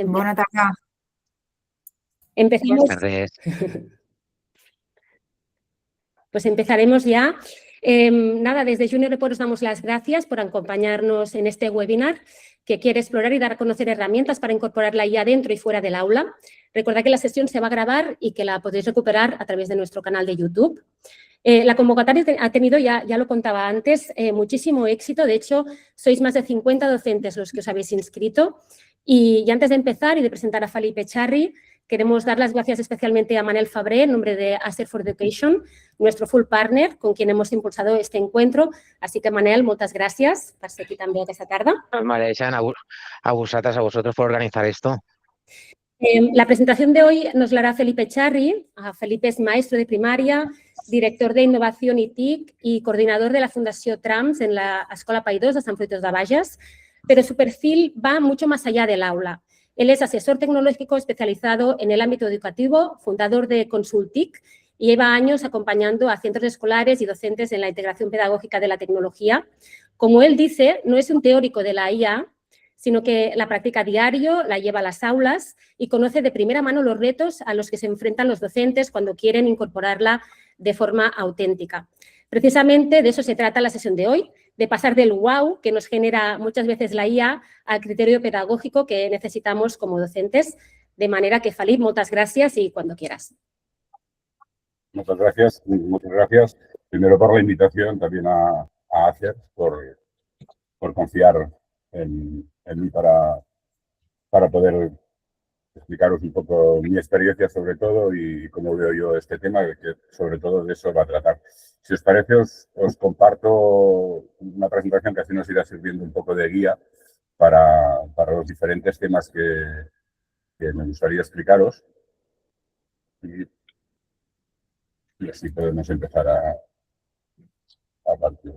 Bona tarda. Empezamos. Buenas tardes. Pues empezaremos ya. Desde Junior Report os damos las gracias por acompañarnos en este webinar que quiere explorar y dar a conocer herramientas para incorporar la IA dentro y fuera del aula. Recordad que la sesión se va a grabar y que la podéis recuperar a través de nuestro canal de YouTube. La convocatoria ha tenido, ya lo contaba antes, muchísimo éxito. De hecho, sois más de 50 docentes los que os habéis inscrito. Y antes de empezar y de presentar a Felip Echarri, queremos dar las gracias especialmente a Manel Fabré, en nombre de Asset for Education, nuestro full partner, con quien hemos impulsado este encuentro. Así que, Manel, moltes gràcies per ser aquí també aquesta tarda. Mereixen a vosotros por organizar esto. La presentación de hoy nos la hará Felip Echarri. Felip es maestro de primaria, director de innovación y TIC y coordinador de la Fundación Trams en la Escola Paidós de Sant Fruitós de Bages, pero su perfil va mucho más allá del aula. Él es asesor tecnológico especializado en el ámbito educativo, fundador de Consultic y lleva años acompañando a centros escolares y docentes en la integración pedagógica de la tecnología. Como él dice, no es un teórico de la IA, sino que la practica a diario, la lleva a las aulas y conoce de primera mano los retos a los que se enfrentan los docentes cuando quieren incorporarla de forma auténtica. Precisamente de eso se trata la sesión de hoy, de pasar del wow que nos genera muchas veces la IA al criterio pedagógico que necesitamos como docentes. De manera que, Felip, muchas gracias y cuando quieras. Muchas gracias. Primero por la invitación, también a Acer por confiar en mí para poder explicaros un poco mi experiencia sobre todo y cómo veo yo este tema, que sobre todo de eso va a tratar. Si os parece, os comparto una presentación que así nos irá sirviendo un poco de guía para los diferentes temas que me gustaría explicaros. Y así podemos empezar a partir.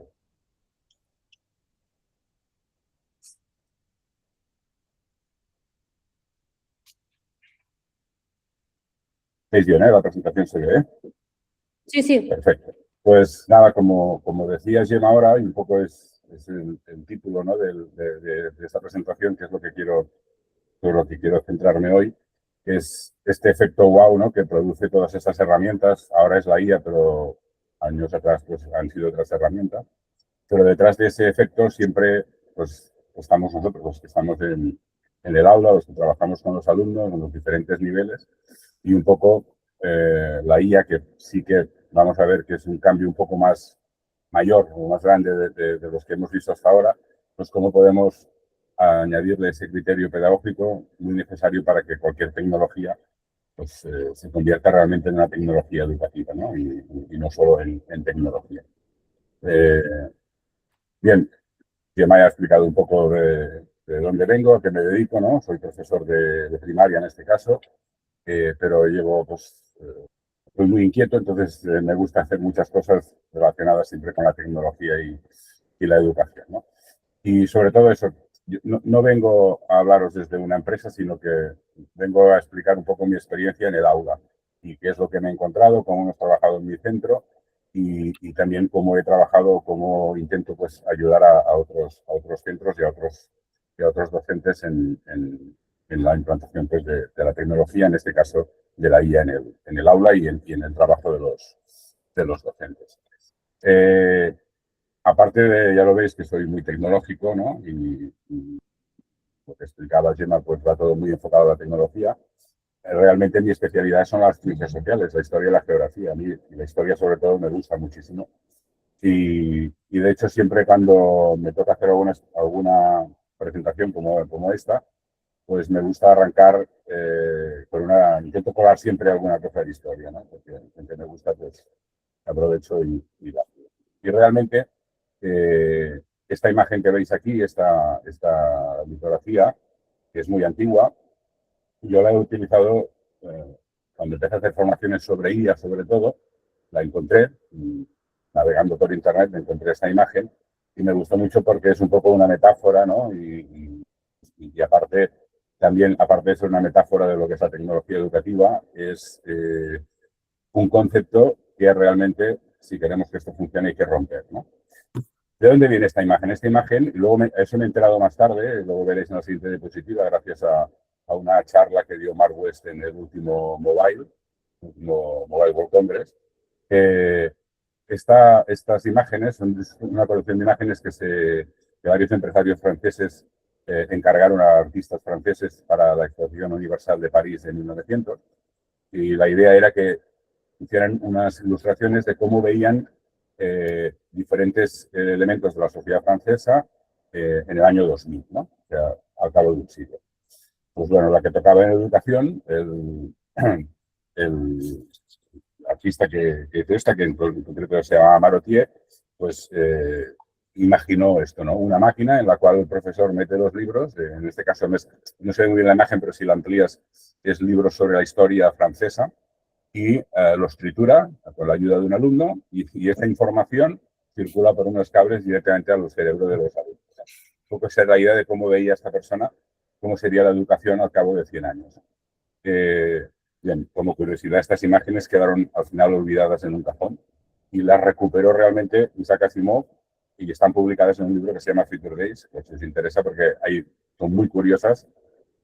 ¿Veis bien, la presentación se ve? Sí, sí. Perfecto. Pues nada, como decía Gemma ahora, y un poco es el título, ¿no?, de esta presentación, que es lo que quiero centrarme hoy, que es este efecto wow, ¿no?, que produce todas estas herramientas. Ahora es la IA, pero años atrás pues, han sido otras herramientas. Pero detrás de ese efecto siempre pues, estamos nosotros, los que estamos en el aula, los que trabajamos con los alumnos en los diferentes niveles, y un poco la IA, que sí que vamos a ver que es un cambio un poco más mayor o más grande de los que hemos visto hasta ahora, pues cómo podemos añadirle ese criterio pedagógico muy necesario para que cualquier tecnología pues, se convierta realmente en una tecnología educativa, ¿no? Y no solo en tecnología. Bien, Gemma ya ha explicado un poco de dónde vengo, a qué me dedico, ¿no? Soy profesor de primaria en este caso, pero llevo, pues, soy muy inquieto, entonces me gusta hacer muchas cosas relacionadas siempre con la tecnología y la educación, ¿no? Y sobre todo eso, yo no vengo a hablaros desde una empresa, sino que vengo a explicar un poco mi experiencia en el aula y qué es lo que me he encontrado, cómo hemos trabajado en mi centro y también cómo he trabajado, cómo intento pues, ayudar a otros centros y a otros docentes en la implantación pues, de la tecnología, en este caso de la IA en el aula y en el trabajo de los docentes. Aparte de, ya lo veis, que soy muy tecnológico, ¿no? Y lo que explicaba Gemma, pues va todo muy enfocado a la tecnología. Realmente mi especialidad son las ciencias sociales, la historia y la geografía. A mí la historia sobre todo me gusta muchísimo. Y de hecho siempre cuando me toca hacer alguna presentación como esta, pues me gusta arrancar intento colar siempre alguna cosa de historia, ¿no? Porque me gusta, pues aprovecho y realmente esta imagen que veis aquí, esta litografía, que es muy antigua, yo la he utilizado cuando empecé a hacer formaciones sobre IA, sobre todo, la encontré, navegando por internet, me encontré esta imagen y me gustó mucho porque es un poco una metáfora, ¿no? Y aparte, también, aparte de ser una metáfora de lo que es la tecnología educativa, es un concepto que realmente, si queremos que esto funcione, hay que romper, ¿no? ¿De dónde viene esta imagen? Esta imagen, luego eso me he enterado más tarde, luego veréis en la siguiente diapositiva, gracias a a una charla que dio Mark West en el último Mobile World Congress. Estas imágenes son una colección de imágenes que varios empresarios franceses encargaron a artistas franceses para la Exposición Universal de París en 1900. Y la idea era que hicieran unas ilustraciones de cómo veían diferentes elementos de la sociedad francesa en el año 2000, ¿no? O sea, al cabo de un siglo. Pues bueno, la que tocaba en educación, el artista que hizo esta, que en concreto se llama Marotier, pues imaginó esto, ¿no? Una máquina en la cual el profesor mete los libros, en este caso no se ve muy bien la imagen, pero si la amplías es libros sobre la historia francesa, y los tritura con la ayuda de un alumno y esta información circula por unos cables directamente a los cerebros de los alumnos. Un poco esa es la idea de cómo veía esta persona, cómo sería la educación al cabo de 100 años. Bien, como curiosidad, estas imágenes quedaron al final olvidadas en un cajón y las recuperó realmente Isaac Asimov y están publicadas en un libro que se llama Future Days, que si os interesa porque son muy curiosas,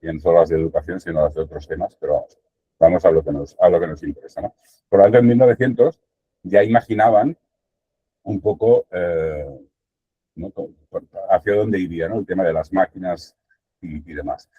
y no solo las de educación, sino las de otros temas, pero vamos a lo que nos interesa, ¿no? Por lo tanto, en 1900 ya imaginaban un poco ¿no? hacia dónde iría, ¿no? El tema de las máquinas y demás.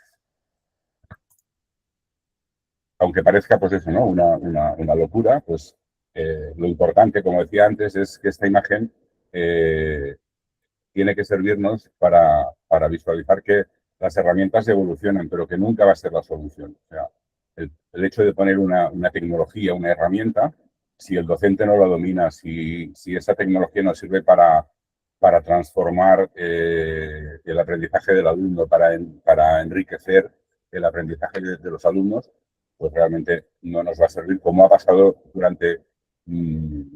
Aunque parezca, pues eso, ¿no? Una locura, pues lo importante, como decía antes, es que esta imagen tiene que servirnos para visualizar que las herramientas evolucionan, pero que nunca va a ser la solución. O sea, el hecho de poner una tecnología, una herramienta, si el docente no la domina, si esa tecnología no sirve para transformar el aprendizaje del alumno, para enriquecer el aprendizaje de los alumnos, pues realmente no nos va a servir, como ha pasado durante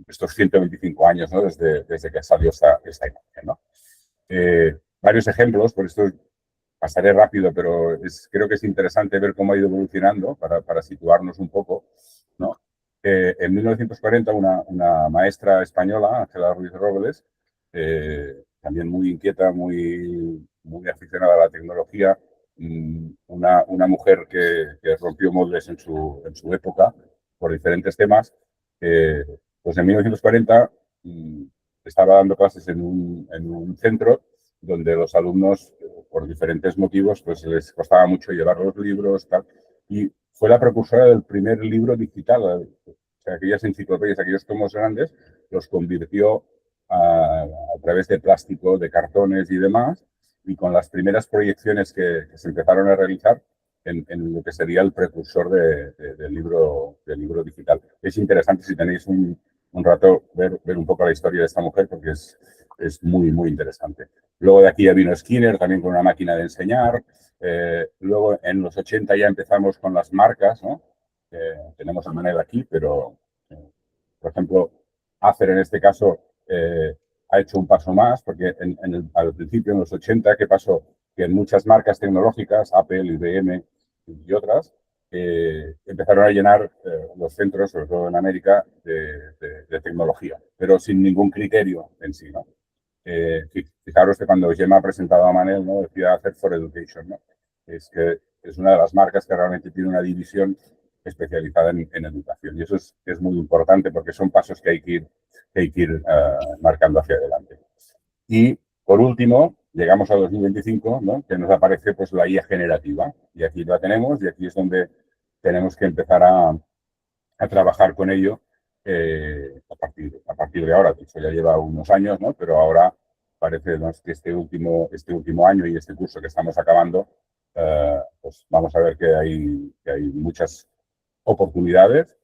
estos 125 años, ¿no? Desde que salió esta imagen, ¿no? Varios ejemplos, por esto pasaré rápido, pero creo que es interesante ver cómo ha ido evolucionando para situarnos un poco, ¿no? En 1940, una maestra española, Ángela Ruiz Robles, también muy inquieta, muy aficionada a la tecnología, una mujer que rompió moldes en su época por diferentes temas, pues en 1940 estaba dando clases en un centro donde los alumnos, por diferentes motivos, pues les costaba mucho llevar los libros, tal, y fue la precursora del primer libro digital. O sea, aquellas enciclopedias, aquellos tomos grandes, los convirtió a través de plástico, de cartones y demás, y con las primeras proyecciones que se empezaron a realizar en lo que sería el precursor del libro digital. Es interesante, si tenéis un rato, ver un poco la historia de esta mujer, porque es muy, muy interesante. Luego de aquí ya vino Skinner, también con una máquina de enseñar. Luego en los 80 ya empezamos con las marcas, ¿no? Tenemos a Manel aquí, pero, por ejemplo, Acer en este caso ha hecho un paso más, porque al principio, en los 80, ¿qué pasó? Que en muchas marcas tecnológicas, Apple, IBM y otras, empezaron a llenar los centros, sobre todo en América, de tecnología, pero sin ningún criterio en sí, ¿no? Fijaros que cuando Gemma ha presentado a Manel, ¿no? Decía Hacer for Education, ¿no? Es que es una de las marcas que realmente tiene una división especializada en educación, y eso es muy importante porque son pasos que hay que ir marcando hacia adelante. Y por último, llegamos a 2025, ¿no? Que nos aparece pues la IA generativa, y aquí la tenemos, y aquí es donde tenemos que empezar a trabajar con ello a partir de ahora. Eso ya lleva unos años, ¿no? Pero ahora parece, ¿no?, que este último año y este curso que estamos acabando, pues vamos a ver que hay muchas oportunidades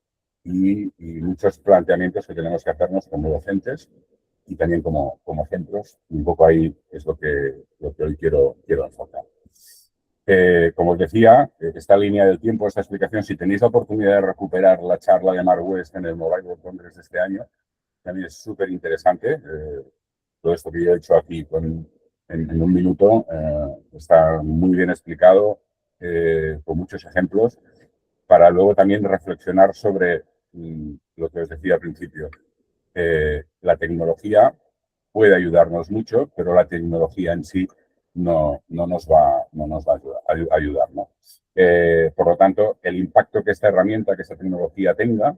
y muchos planteamientos que tenemos que hacernos como docentes y también como ejemplos. Un poco ahí es lo que hoy quiero enfocar. Como os decía, esta línea del tiempo, esta explicación, si tenéis la oportunidad de recuperar la charla de Mark West en el Mobile World Congress de este año, también es súper interesante. Todo esto que yo he hecho aquí en un minuto está muy bien explicado, con muchos ejemplos, para luego también reflexionar sobre lo que os decía al principio. La tecnología puede ayudarnos mucho, pero la tecnología en sí no nos va a ayudar, ¿no? Por lo tanto, el impacto que esta herramienta, que esta tecnología tenga,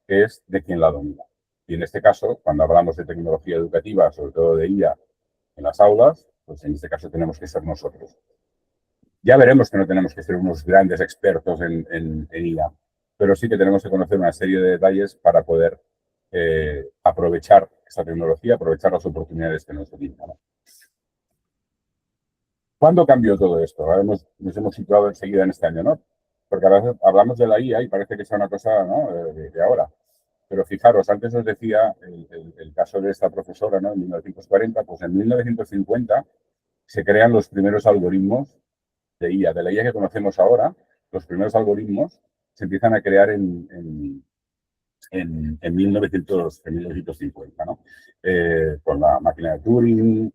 es de quien la domina. Y en este caso, cuando hablamos de tecnología educativa, sobre todo de IA en las aulas, pues en este caso tenemos que ser nosotros. Ya veremos que no tenemos que ser unos grandes expertos en IA, pero sí que tenemos que conocer una serie de detalles para poder aprovechar esta tecnología, aprovechar las oportunidades que nos brinda, ¿no? ¿Cuándo cambió todo esto? Ahora nos hemos situado enseguida en este año, ¿no? Porque a veces hablamos de la IA y parece que sea una cosa, ¿no?, de ahora. Pero fijaros, antes os decía el caso de esta profesora, ¿no?, en 1940, pues en 1950 se crean los primeros algoritmos de IA. De la IA que conocemos ahora, los primeros algoritmos se empiezan a crear en 1950, ¿no? Con la máquina de Turing.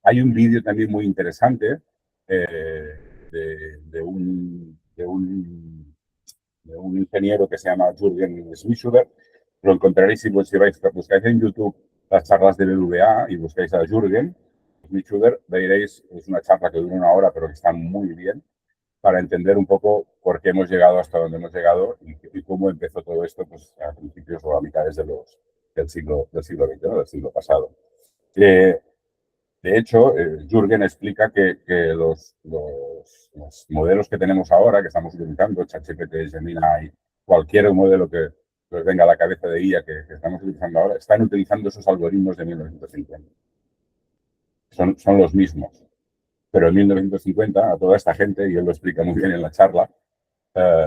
Hay un vídeo también muy interesante de un ingeniero que se llama Jürgen Schmidhuber. Lo encontraréis si buscáis en YouTube las charlas de BBVA y buscáis a Jürgen Schmidhuber, veréis, es una charla que dura 1 hora, pero que está muy bien para entender un poco por qué hemos llegado hasta donde hemos llegado y cómo empezó todo esto, pues, a principios o a mitades del siglo XX, ¿no?, del siglo pasado. De hecho, Jürgen explica que los modelos que tenemos ahora, que estamos utilizando, ChatGPT, Gemini, cualquier modelo que os venga a la cabeza de IA que estamos utilizando ahora, están utilizando esos algoritmos de 1950. Son los mismos. Pero en 1950 a toda esta gente, y él lo explica muy bien en la charla,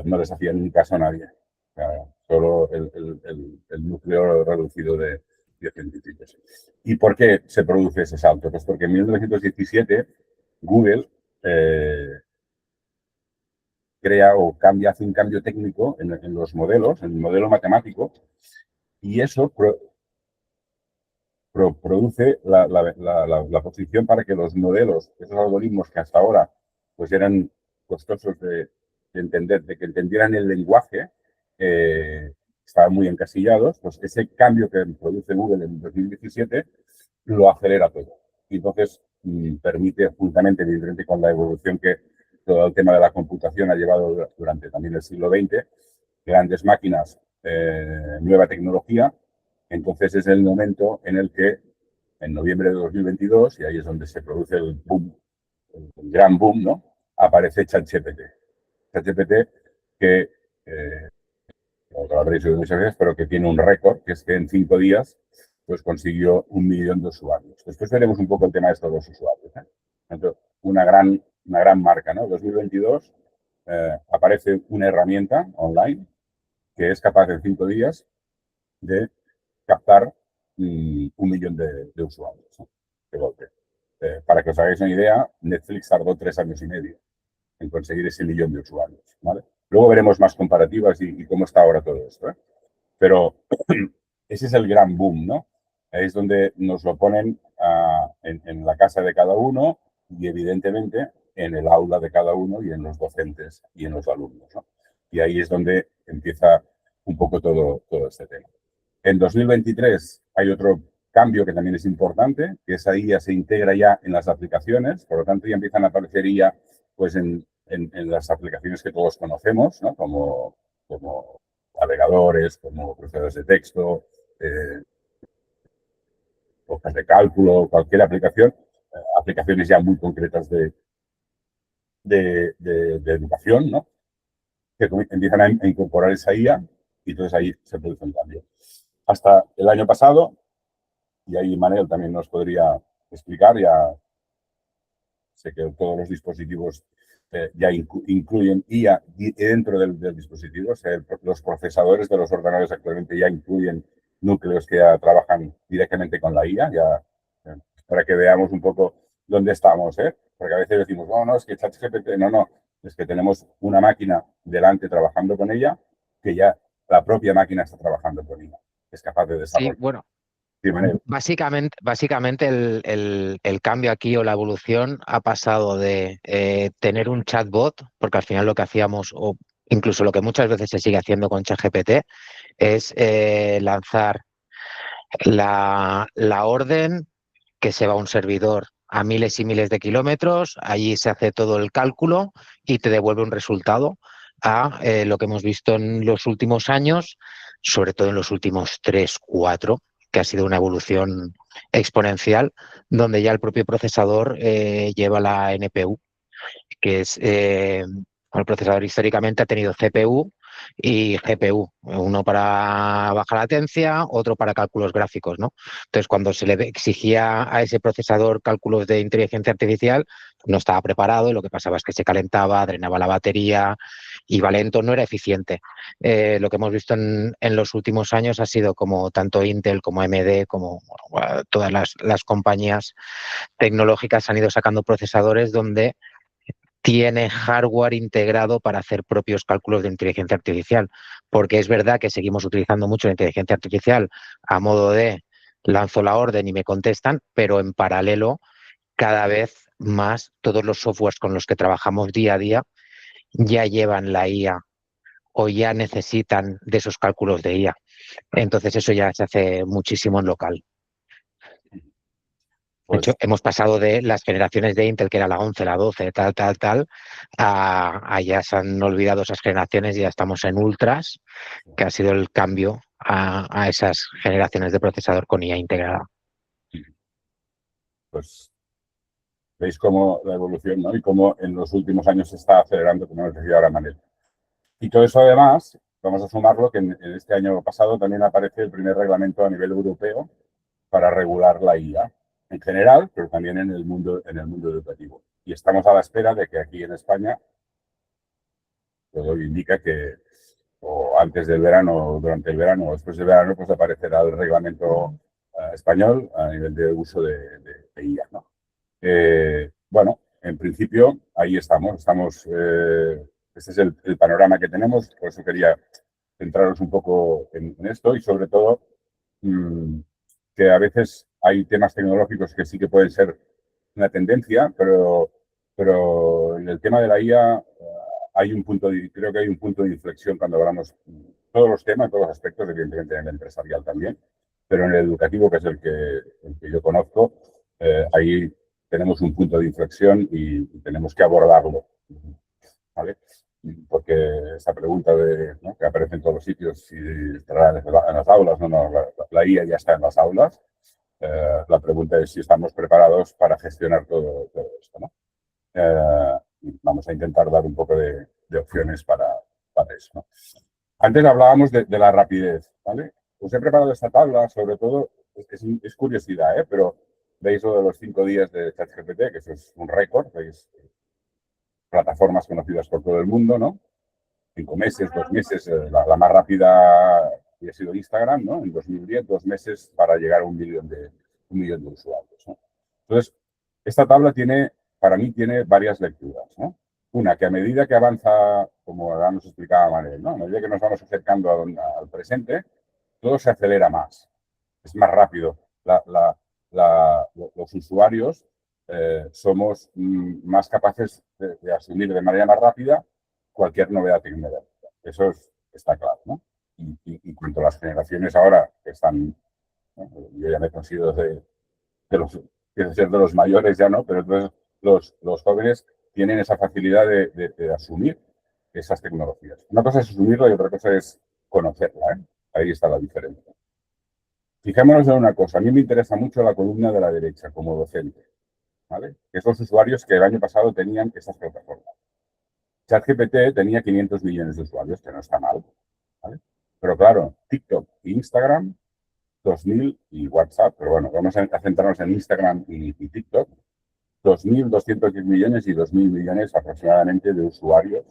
no les hacían ni caso a nadie. O sea, solo el núcleo reducido de científicos. ¿Y por qué se produce ese salto? Pues porque en 1917 Google crea o hace un cambio técnico en los modelos, en el modelo matemático, y eso produce la posición para que los modelos, esos algoritmos que hasta ahora pues eran costosos de entender, de que entendieran el lenguaje, estaban muy encasillados, pues ese cambio que produce Google en 2017 lo acelera todo. Y entonces permite, juntamente, evidentemente, con la evolución que todo el tema de la computación ha llevado durante también el siglo XX, grandes máquinas, nueva tecnología. Entonces es el momento en el que, en noviembre de 2022, y ahí es donde se produce el boom, el gran boom, ¿no?, aparece ChatGPT. ChatGPT que, lo habréis oído muchas veces, pero que tiene un récord, que es que en 5 días pues consiguió 1 millón de usuarios. Después veremos un poco el tema de estos dos usuarios, ¿eh? Entonces, una gran marca, ¿no? 2022 aparece una herramienta online que es capaz en 5 días de captar 1 millón de usuarios, ¿no?, de golpe. Para que os hagáis una idea, Netflix tardó 3 años y medio en conseguir ese 1 millón de usuarios, ¿vale? Luego veremos más comparativas y cómo está ahora todo esto, ¿eh? Pero ese es el gran boom, ¿no? Es donde nos lo ponen en la casa de cada uno y, evidentemente, en el aula de cada uno y en los docentes y en los alumnos, ¿no? Y ahí es donde empieza un poco todo este tema. En 2023 hay otro cambio que también es importante, que esa IA se integra ya en las aplicaciones, por lo tanto ya empiezan a aparecer IA pues en las aplicaciones que todos conocemos, ¿no?, como navegadores, como procesadores de texto, hojas de cálculo, cualquier aplicación, aplicaciones ya muy concretas de educación, ¿no?, que empiezan a incorporar esa IA y entonces ahí se produce un cambio. Hasta el año pasado, y ahí Manel también nos podría explicar, ya sé que todos los dispositivos ya incluyen IA dentro del dispositivo. O sea, los procesadores de los ordenadores actualmente ya incluyen núcleos que ya trabajan directamente con la IA, para que veamos un poco dónde estamos, ¿eh? Porque a veces decimos, no, es que ChatGPT, no, es que tenemos una máquina delante trabajando con ella, que ya la propia máquina está trabajando con ella, es capaz de desarrollar. Sí, bueno, sí, básicamente el cambio aquí o la evolución ha pasado de tener un chatbot, porque al final lo que hacíamos, o incluso lo que muchas veces se sigue haciendo con ChatGPT, es lanzar la orden que se va a un servidor a miles y miles de kilómetros, allí se hace todo el cálculo y te devuelve un resultado a lo que hemos visto en los últimos años, sobre todo en los últimos 3, 4, que ha sido una evolución exponencial, donde ya el propio procesador lleva la NPU, que es, el procesador históricamente ha tenido CPU y GPU, uno para baja latencia, otro para cálculos gráficos, ¿no? Entonces, cuando se le exigía a ese procesador cálculos de inteligencia artificial, no estaba preparado y lo que pasaba es que se calentaba, drenaba la batería, iba lento, no era eficiente. Lo que hemos visto en los últimos años ha sido como tanto Intel como AMD, como todas las compañías tecnológicas han ido sacando procesadores donde tiene hardware integrado para hacer propios cálculos de inteligencia artificial, porque es verdad que seguimos utilizando mucho la inteligencia artificial a modo de lanzo la orden y me contestan, pero en paralelo cada vez más todos los softwares con los que trabajamos día a día ya llevan la IA o ya necesitan de esos cálculos de IA. Entonces eso ya se hace muchísimo en local. De Pues hecho, hemos pasado de las generaciones de Intel, que era la 11, la 12, tal, a ya se han olvidado esas generaciones y ya estamos en ultras, que ha sido el cambio a esas generaciones de procesador con IA integrada. pues veis cómo la evolución, ¿no? Y cómo en los últimos años se está acelerando, como nos decía ahora Manel. Y todo eso además, vamos a sumarlo que en este año pasado también aparece el primer reglamento a nivel europeo para regular la IA en general, pero también en el mundo educativo. Y estamos a la espera de que aquí en España, todo indica que o antes del verano, o durante el verano, o después del verano, pues aparecerá el reglamento español a nivel de uso de IA, ¿no? Bueno, en principio, ahí estamos. Este es el panorama que tenemos, por eso quería centraros un poco en esto y sobre todo que a veces hay temas tecnológicos que sí que pueden ser una tendencia, pero en el tema de la IA creo que hay un punto de inflexión cuando hablamos todos los temas, todos los aspectos, evidentemente en el empresarial también, pero en el educativo, que es el que yo conozco, ahí tenemos un punto de inflexión y tenemos que abordarlo, ¿vale? Porque esa pregunta ¿no? que aparece en todos los sitios, si estará en las aulas, no, la IA ya está en las aulas. La pregunta es si estamos preparados para gestionar todo esto, ¿no? Y vamos a intentar dar un poco de opciones para eso, ¿no? Antes hablábamos de la rapidez, ¿vale? Os he preparado esta tabla, sobre todo, es curiosidad, ¿eh? Pero veis lo de los 5 días de ChatGPT, que eso es un récord, veis plataformas conocidas por todo el mundo, ¿no? 5 meses, 2 meses, la más rápida ha sido Instagram, ¿no? En 2010, 2 meses para llegar a un millón de usuarios, ¿no? Entonces, esta tabla para mí tiene varias lecturas, ¿no? Una, que a medida que avanza, como ahora nos explicaba Manuel, ¿no? A medida que nos vamos acercando al presente, todo se acelera más, es más rápido. Los usuarios somos más capaces de asumir de manera más rápida cualquier novedad tecnológica. Eso está claro, ¿no? Y cuanto a las generaciones ahora que están, ¿no? Yo ya me considero quiero ser de los mayores ya, ¿no? Pero entonces los jóvenes tienen esa facilidad de asumir esas tecnologías. Una cosa es asumirla y otra cosa es conocerla, ¿eh? Ahí está la diferencia. Fijémonos en una cosa. A mí me interesa mucho la columna de la derecha como docente, ¿vale? Que es los usuarios que el año pasado tenían estas plataformas. ChatGPT tenía 500 millones de usuarios, que no está mal, ¿vale? Pero claro, TikTok e Instagram, 2.000 y WhatsApp, pero bueno, vamos a centrarnos en Instagram y TikTok, 2.210 millones y 2.000 millones aproximadamente de usuarios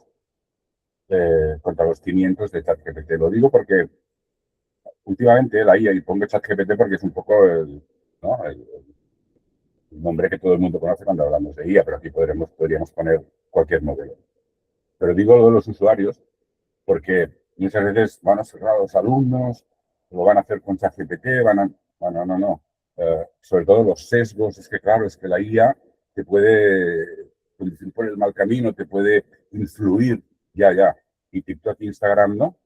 contra los 500 de ChatGPT. Lo digo porque últimamente la IA, y pongo ChatGPT porque es un poco ¿no? el nombre que todo el mundo conoce cuando hablamos de IA, pero aquí podríamos poner cualquier modelo. Pero digo lo de los usuarios porque muchas veces van a cerrar a los alumnos, lo van a hacer con ChatGPT, bueno, no. Sobre todo los sesgos, es que claro, es que la IA te puede conducir por el mal camino, te puede influir, ya. Y TikTok e Instagram no.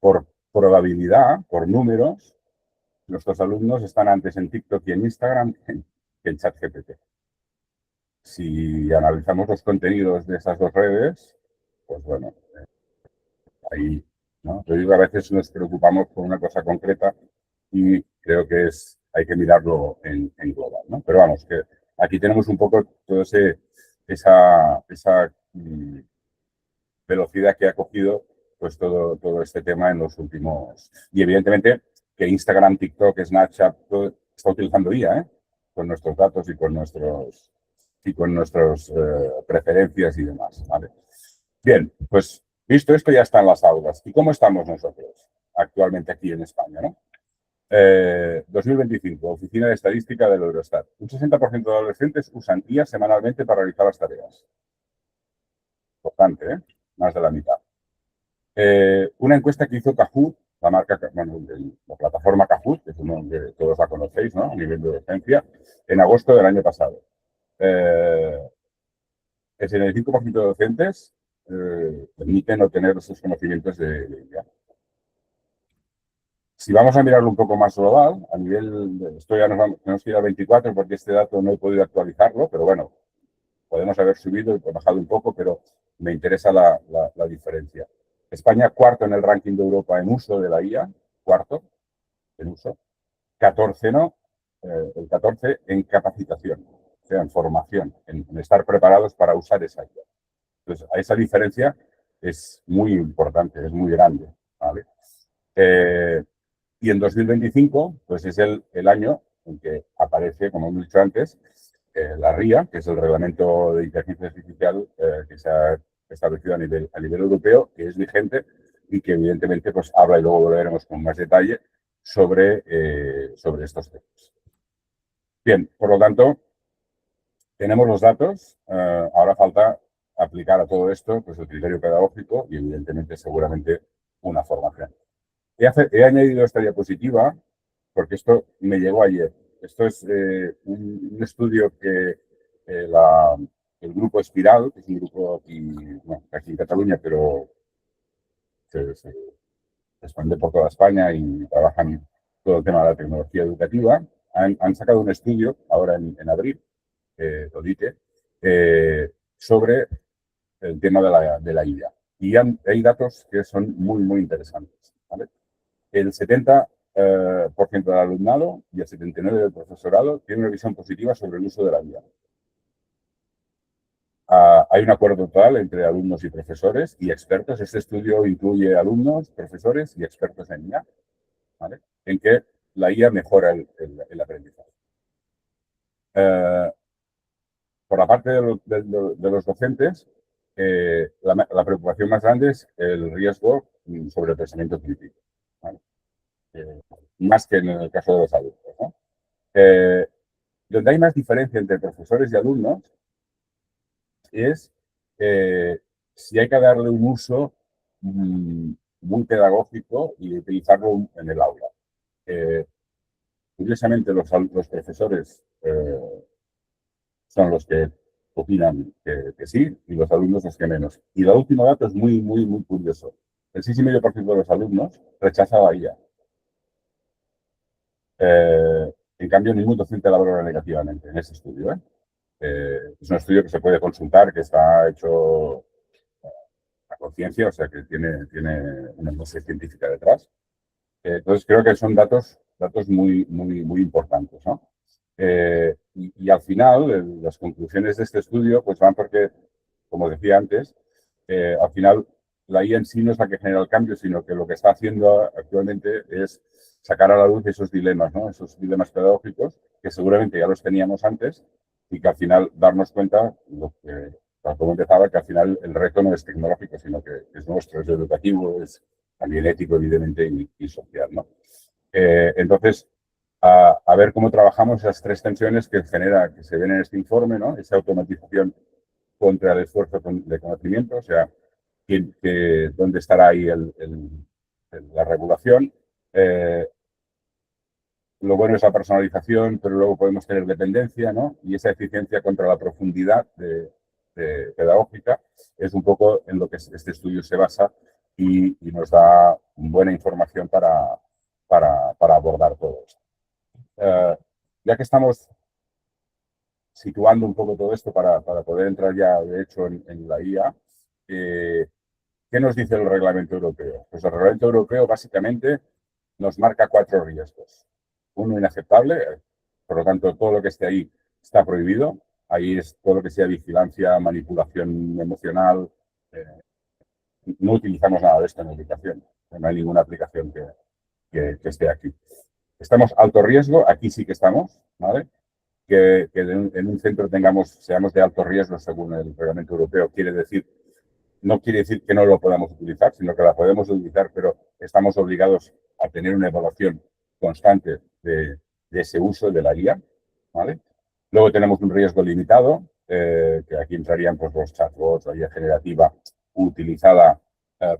Por probabilidad, por números, nuestros alumnos están antes en TikTok y en Instagram que en ChatGPT. Si analizamos los contenidos de esas dos redes, pues bueno, ahí, ¿no? Yo digo que a veces nos preocupamos por una cosa concreta y creo que hay que mirarlo en global, ¿no? Pero vamos, que aquí tenemos un poco todo esa velocidad que ha cogido pues todo este tema en los últimos... Y evidentemente que Instagram, TikTok, Snapchat, todo está utilizando IA, ¿eh? Con nuestros datos y con nuestras preferencias y demás, ¿vale? Bien, pues visto esto ya están las aulas. ¿Y cómo estamos nosotros actualmente aquí en España, ¿no? 2025, Oficina de Estadística del Eurostat. Un 60% de adolescentes usan IA semanalmente para realizar las tareas. Importante, ¿eh? Más de la mitad. Una encuesta que hizo Kahoot, la marca, bueno, la plataforma Kahoot, que es uno que todos la conocéis, ¿no? A nivel de docencia, en agosto del año pasado. El 75% de docentes permiten obtener esos conocimientos de IA. Si vamos a mirarlo un poco más global, a nivel, esto ya tenemos que ir al 24 porque este dato no he podido actualizarlo, pero bueno, podemos haber subido y bajado un poco, pero me interesa la diferencia. España, cuarto en el ranking de Europa en uso de la IA, cuarto en uso, 14 no, el 14 en capacitación, o sea, en formación, en estar preparados para usar esa IA. Entonces, esa diferencia es muy importante, es muy grande, ¿vale? Y en 2025, pues es el año en que aparece, como hemos dicho antes, la RIA, que es el Reglamento de Inteligencia Artificial que se ha establecido a nivel europeo, que es vigente y que evidentemente pues habla, y luego volveremos con más detalle, sobre estos temas. Bien, por lo tanto, tenemos los datos, ahora falta aplicar a todo esto pues el criterio pedagógico y evidentemente seguramente una formación. He añadido esta diapositiva porque esto me llegó ayer. Esto es un estudio que el grupo Espiral, que es un grupo aquí en Cataluña, pero se expande por toda España y trabajan todo el tema de la tecnología educativa, han sacado un estudio ahora en abril, ODITE, sobre el tema de la IA. Y hay datos que son muy, muy interesantes, ¿vale? El 70% del alumnado y el 79% del profesorado tiene una visión positiva sobre el uso de la IA. Hay un acuerdo total entre alumnos y profesores y expertos. Este estudio incluye alumnos, profesores y expertos en IA, ¿vale? En que la IA mejora el aprendizaje. Por la parte de los docentes, la preocupación más grande es el riesgo sobre el pensamiento crítico, ¿vale? Más que en el caso de los adultos, ¿no? Donde hay más diferencia entre profesores y alumnos es si hay que darle un uso muy pedagógico y utilizarlo en el aula. Curiosamente, los profesores son los que opinan que sí y los alumnos los que menos. Y el último dato es muy, muy, muy curioso. El 6,5% de los alumnos rechaza la IA. En cambio, ningún docente la valora negativamente en ese estudio, ¿eh? Es un estudio que se puede consultar, que está hecho a conciencia, o sea que tiene una base científica detrás. Entonces, creo que son datos muy, muy, muy importantes, ¿no? Y al final, las conclusiones de este estudio pues van porque, como decía antes, al final la IA en sí no es la que genera el cambio, sino que lo que está haciendo actualmente es sacar a la luz esos dilemas, ¿no? Esos dilemas pedagógicos que seguramente ya los teníamos antes y que al final darnos cuenta, como empezaba, que al final el reto no es tecnológico, sino que es nuestro, es educativo, es también ético, evidentemente, y social, ¿no? Entonces, a ver cómo trabajamos esas tres tensiones que se ven en este informe, ¿no? Esa automatización contra el esfuerzo de conocimiento, o sea, dónde estará ahí la regulación. Lo bueno es la personalización, pero luego podemos tener dependencia, ¿no? Y esa eficiencia contra la profundidad pedagógica es un poco en lo que este estudio se basa y nos da buena información para abordar todo esto. Ya que estamos situando un poco todo esto para poder entrar ya, de hecho, en la IA, ¿qué nos dice el reglamento europeo? Pues el reglamento europeo básicamente nos marca 4 riesgos. Uno, inaceptable, por lo tanto, todo lo que esté ahí está prohibido. Ahí es todo lo que sea vigilancia, manipulación emocional. No utilizamos nada de esto en la aplicación. No hay ninguna aplicación que esté aquí. Estamos alto riesgo, aquí sí que estamos, ¿vale? Que en un centro seamos de alto riesgo según el reglamento europeo, no quiere decir que no lo podamos utilizar, sino que la podemos utilizar, pero estamos obligados a tener una evaluación constante de ese uso de la guía, ¿vale? Luego tenemos un riesgo limitado, que aquí entrarían pues, los chatbots, la guía generativa utilizada,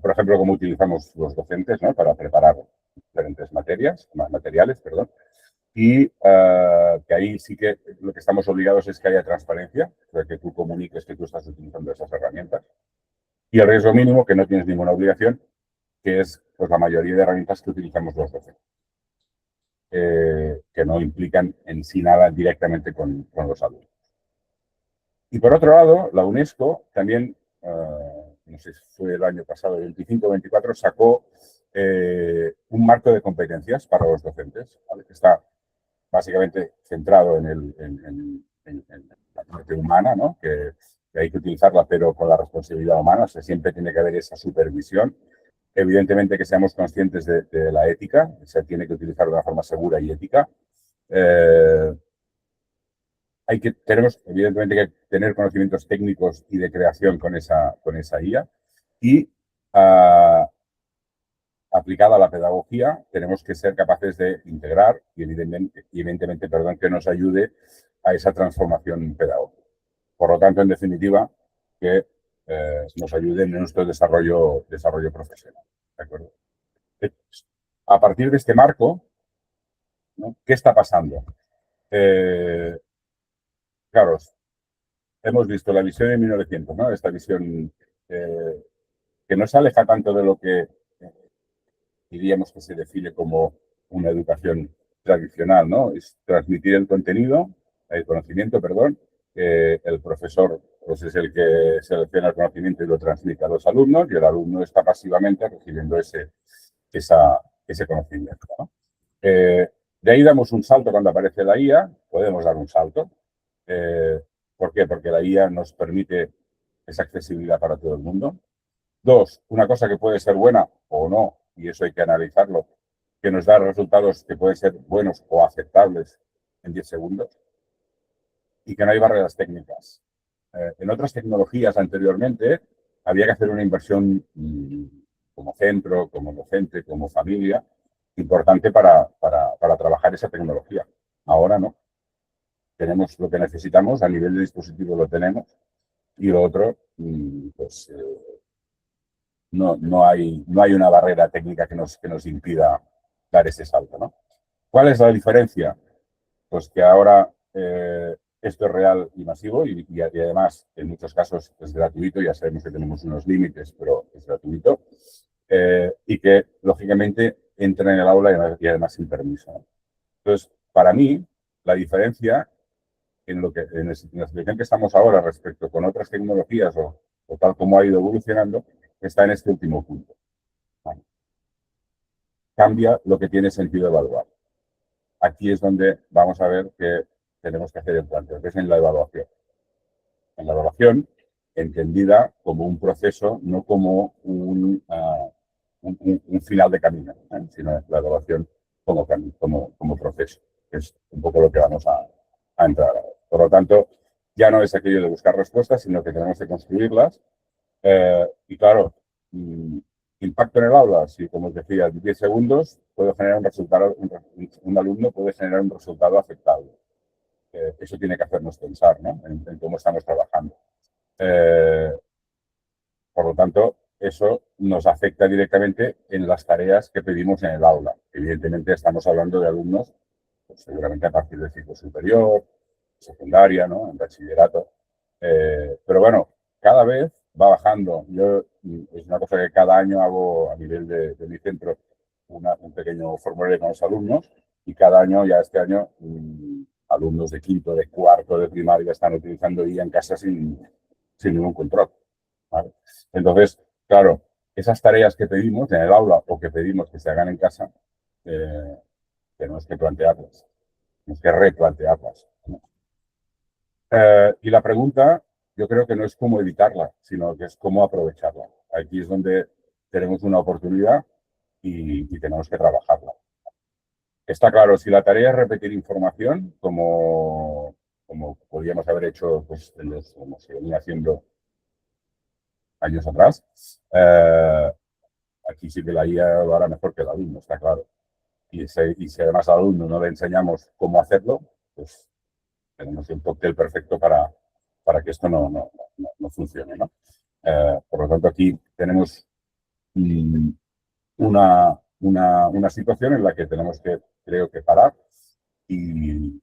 por ejemplo, como utilizamos los docentes, ¿no? Para preparar diferentes materiales, perdón. Y que ahí sí que lo que estamos obligados es que haya transparencia, o sea, que tú comuniques que tú estás utilizando esas herramientas. Y el riesgo mínimo, que no tienes ninguna obligación, que es pues, la mayoría de herramientas que utilizamos los docentes, que no implican en sí nada directamente con los alumnos. Y por otro lado, la UNESCO también, no sé si fue el año pasado, el 25-24, sacó un marco de competencias para los docentes, ¿vale? Que está básicamente centrado en la parte humana, ¿no? Que hay que utilizarla, pero con la responsabilidad humana. O sea, siempre tiene que haber esa supervisión. Evidentemente que seamos conscientes de la ética, se tiene que utilizar de una forma segura y ética. Tenemos evidentemente que tener conocimientos técnicos y de creación con esa IA. Y aplicada a la pedagogía, tenemos que ser capaces de integrar y evidentemente, que nos ayude a esa transformación pedagógica. Por lo tanto, en definitiva, que nos ayude en nuestro desarrollo profesional. ¿De acuerdo? A partir de este marco, ¿no? ¿Qué está pasando? Claro, hemos visto la visión de 1900, ¿no? Esta visión que no se aleja tanto de lo que diríamos que se define como una educación tradicional, ¿no? Es transmitir el conocimiento, perdón. El profesor pues, es el que selecciona el conocimiento y lo transmite a los alumnos y el alumno está pasivamente recibiendo ese conocimiento, ¿no? De ahí damos un salto cuando aparece la IA, podemos dar un salto. ¿Por qué? Porque la IA nos permite esa accesibilidad para todo el mundo. 2, una cosa que puede ser buena o no, y eso hay que analizarlo, que nos da resultados que pueden ser buenos o aceptables en 10 segundos y que no hay barreras técnicas. En otras tecnologías anteriormente había que hacer una inversión como centro, como docente, como familia, importante para trabajar esa tecnología. Ahora no. Tenemos lo que necesitamos, a nivel de dispositivo lo tenemos, y lo otro, pues no hay una barrera técnica que nos impida dar ese salto, ¿no? ¿Cuál es la diferencia? Pues que ahora esto es real y masivo y además en muchos casos es gratuito, ya sabemos que tenemos unos límites, pero es gratuito, y que lógicamente entra en el aula y además sin permiso, ¿no? Entonces, para mí, la diferencia en la situación que estamos ahora respecto con otras tecnologías o tal como ha ido evolucionando, está en este último punto. ¿Vale? Cambia lo que tiene sentido evaluar. Aquí es donde vamos a ver que tenemos que hacer el planteo, que es en la evaluación. En la evaluación, entendida como un proceso, no como un final de camino, sino la evaluación como proceso, que es un poco lo que vamos a entrar ahora. Por lo tanto, ya no es aquello de buscar respuestas, sino que tenemos que construirlas. Y claro, impacto en el aula, si como os decía, en 10 segundos puedo generar un resultado, un alumno puede generar un resultado aceptable. Eso tiene que hacernos pensar, ¿no? en cómo estamos trabajando. Por lo tanto, eso nos afecta directamente en las tareas que pedimos en el aula. Evidentemente estamos hablando de alumnos, pues, seguramente a partir del ciclo superior, secundaria, ¿no? En bachillerato. Pero bueno, cada vez va bajando. Es una cosa que cada año hago a nivel de mi centro, un pequeño formulario con los alumnos y cada año, ya este año, alumnos de quinto, de cuarto, de primaria están utilizando IA en casa sin ningún control, ¿vale? Entonces, claro, esas tareas que pedimos en el aula o que pedimos que se hagan en casa, tenemos que plantearlas, tenemos que replantearlas, ¿no? Y la pregunta, yo creo que no es cómo evitarla, sino que es cómo aprovecharla. Aquí es donde tenemos una oportunidad y tenemos que trabajarla. Está claro, si la tarea es repetir información, como podríamos haber hecho, pues, como se venía haciendo años atrás, aquí sí que la IA lo hará mejor que el alumno, está claro. Y si además al alumno no le enseñamos cómo hacerlo, pues tenemos el cóctel perfecto para que esto no funcione, ¿no? Por lo tanto, aquí tenemos una situación en la que tenemos que, creo que, parar y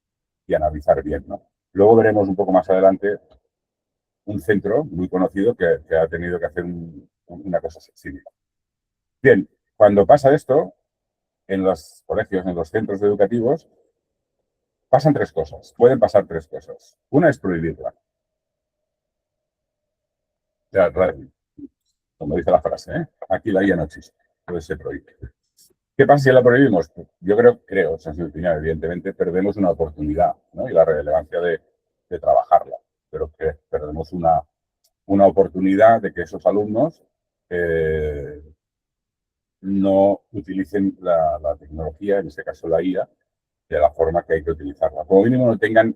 analizar bien, ¿no? Luego veremos un poco más adelante un centro muy conocido que ha tenido que hacer una cosa similar. Bien, cuando pasa esto, en los colegios, en los centros educativos, pasan tres cosas. Pueden pasar tres cosas. Una es prohibirla. Como dice la frase, ¿eh? Aquí la IA no existe, entonces se prohíbe. ¿Qué pasa si la prohibimos? Yo creo, esa es mi opinión, evidentemente, perdemos una oportunidad, ¿no? Y la relevancia de trabajarla, pero que perdemos una oportunidad de que esos alumnos no utilicen la tecnología, en este caso la IA, de la forma que hay que utilizarla. Como mínimo no tengan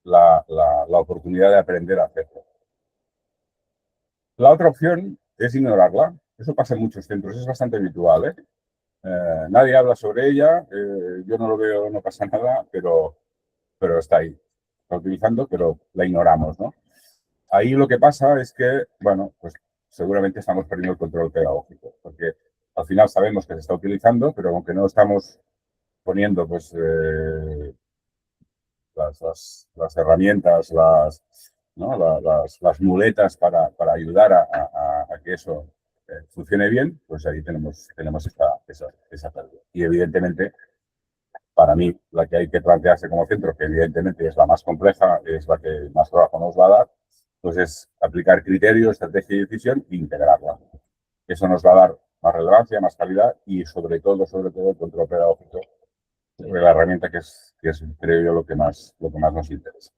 la oportunidad de aprender a hacerlo. La otra opción es ignorarla. Eso pasa en muchos centros, es bastante habitual, ¿eh? Nadie habla sobre ella, yo no lo veo, no pasa nada, pero está ahí. Está utilizando, pero la ignoramos, ¿no? Ahí lo que pasa es que, bueno, pues seguramente estamos perdiendo el control pedagógico, porque al final sabemos que se está utilizando, pero aunque no estamos poniendo pues las herramientas, ¿no? las muletas para ayudar a que eso funcione bien, pues ahí tenemos esa pérdida. Y evidentemente, para mí, la que hay que plantearse como centro, que evidentemente es la más compleja, es la que más trabajo nos va a dar, pues es aplicar criterios, estrategia y decisión e integrarla. Eso nos va a dar más relevancia, más calidad y sobre todo el control pedagógico de la herramienta que es creo yo, lo que más nos interesa.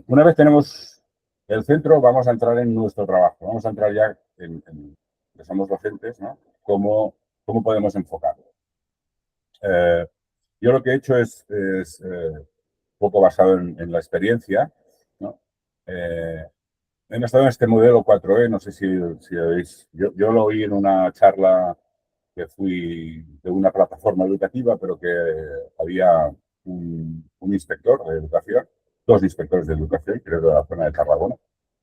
Una vez tenemos el centro, vamos a entrar en nuestro trabajo. Vamos a entrar ya que somos docentes, ¿no? ¿Cómo podemos enfocarlo? Yo lo que he hecho es un poco basado en la experiencia, ¿no? He estado en este modelo 4E, no sé si veis. Yo lo oí en una charla que fui de una plataforma educativa, pero que había un inspector de educación, dos inspectores de educación, creo de la zona de Tarragona,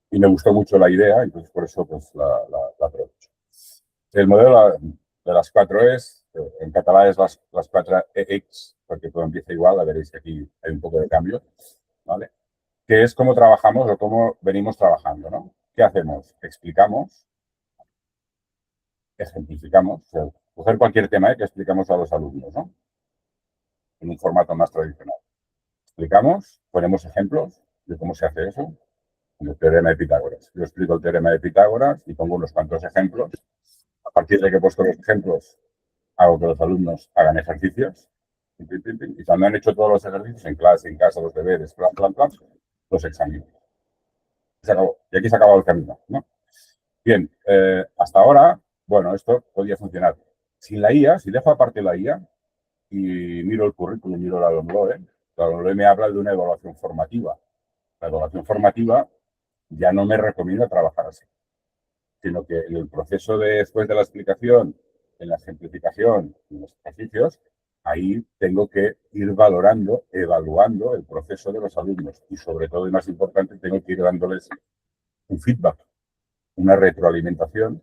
y me gustó mucho la idea, entonces por eso pues la aprovecho. El modelo de las 4Es, en catalán es las 4EX, porque todo empieza igual, la veréis que aquí hay un poco de cambio, ¿vale? Que es cómo trabajamos o cómo venimos trabajando, ¿no? ¿Qué hacemos? Explicamos, ejemplificamos, o sea, coger cualquier tema que explicamos a los alumnos, ¿no? En un formato más tradicional. Explicamos, ponemos ejemplos de cómo se hace eso, en el teorema de Pitágoras. Yo explico el teorema de Pitágoras y pongo unos cuantos ejemplos. A partir de que he puesto los ejemplos, hago que los alumnos hagan ejercicios. Y cuando han hecho todos los ejercicios, en clase, en casa, los deberes, plan, los examino. Se acabó. Y aquí se ha acabado el camino, ¿no? Bien, hasta ahora, bueno, esto podía funcionar. Sin la IA, si dejo aparte la IA y miro el currículum, miro la LOMLOE me habla de una evaluación formativa. La evaluación formativa ya no me recomienda trabajar así, sino que en el proceso después de la explicación, en la simplificación, en los ejercicios, ahí tengo que ir valorando, evaluando el proceso de los alumnos y sobre todo, y más importante, tengo que ir dándoles un feedback, una retroalimentación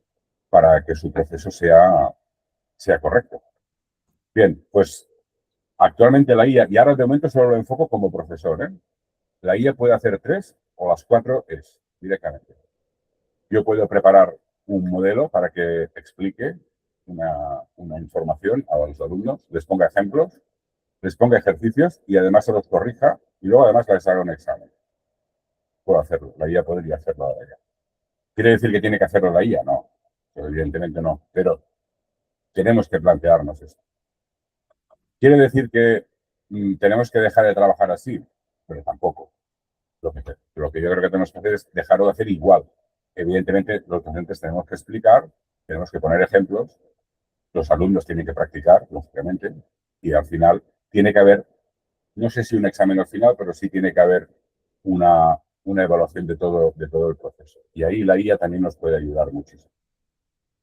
para que su proceso sea correcto. Bien, pues actualmente la IA, y ahora de momento solo lo enfoco como profesor, ¿eh? La IA puede hacer 3 o las 4 es directamente. Yo puedo preparar un modelo para que explique una información a los alumnos, les ponga ejemplos les ponga ejercicios y además se los corrija y luego además les haga un examen. Puedo hacerlo, la IA podría hacerlo ahora ya. ¿Quiere decir que tiene que hacerlo la IA? No, evidentemente no, pero tenemos que plantearnos esto. ¿Quiere decir que tenemos que dejar de trabajar así? Pero tampoco. Lo que yo creo que tenemos que hacer es dejarlo de hacer igual. Evidentemente, los docentes tenemos que explicar, tenemos que poner ejemplos, los alumnos tienen que practicar, lógicamente, y al final tiene que haber, no sé si un examen al final, pero sí tiene que haber una evaluación de todo el proceso. Y ahí la IA también nos puede ayudar muchísimo.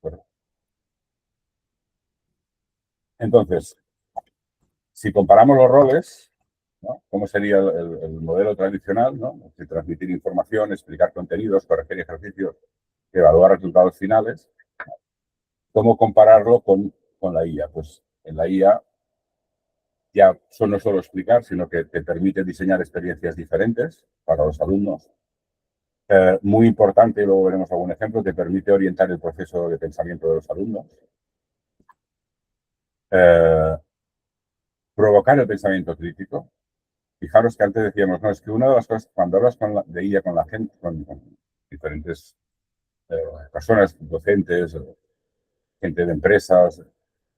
Bueno. Entonces, si comparamos los roles, ¿no? ¿Cómo sería el modelo tradicional? ¿No? De transmitir información, explicar contenidos, corregir ejercicios, evaluar resultados finales. ¿Cómo compararlo con la IA? Pues en la IA ya no solo explicar, sino que te permite diseñar experiencias diferentes para los alumnos. Muy importante, y luego veremos algún ejemplo, te permite orientar el proceso de pensamiento de los alumnos. Provocar el pensamiento crítico. Fijaros que antes decíamos, no, es que una de las cosas, cuando hablas de IA con la gente, con diferentes personas, docentes, gente de empresas,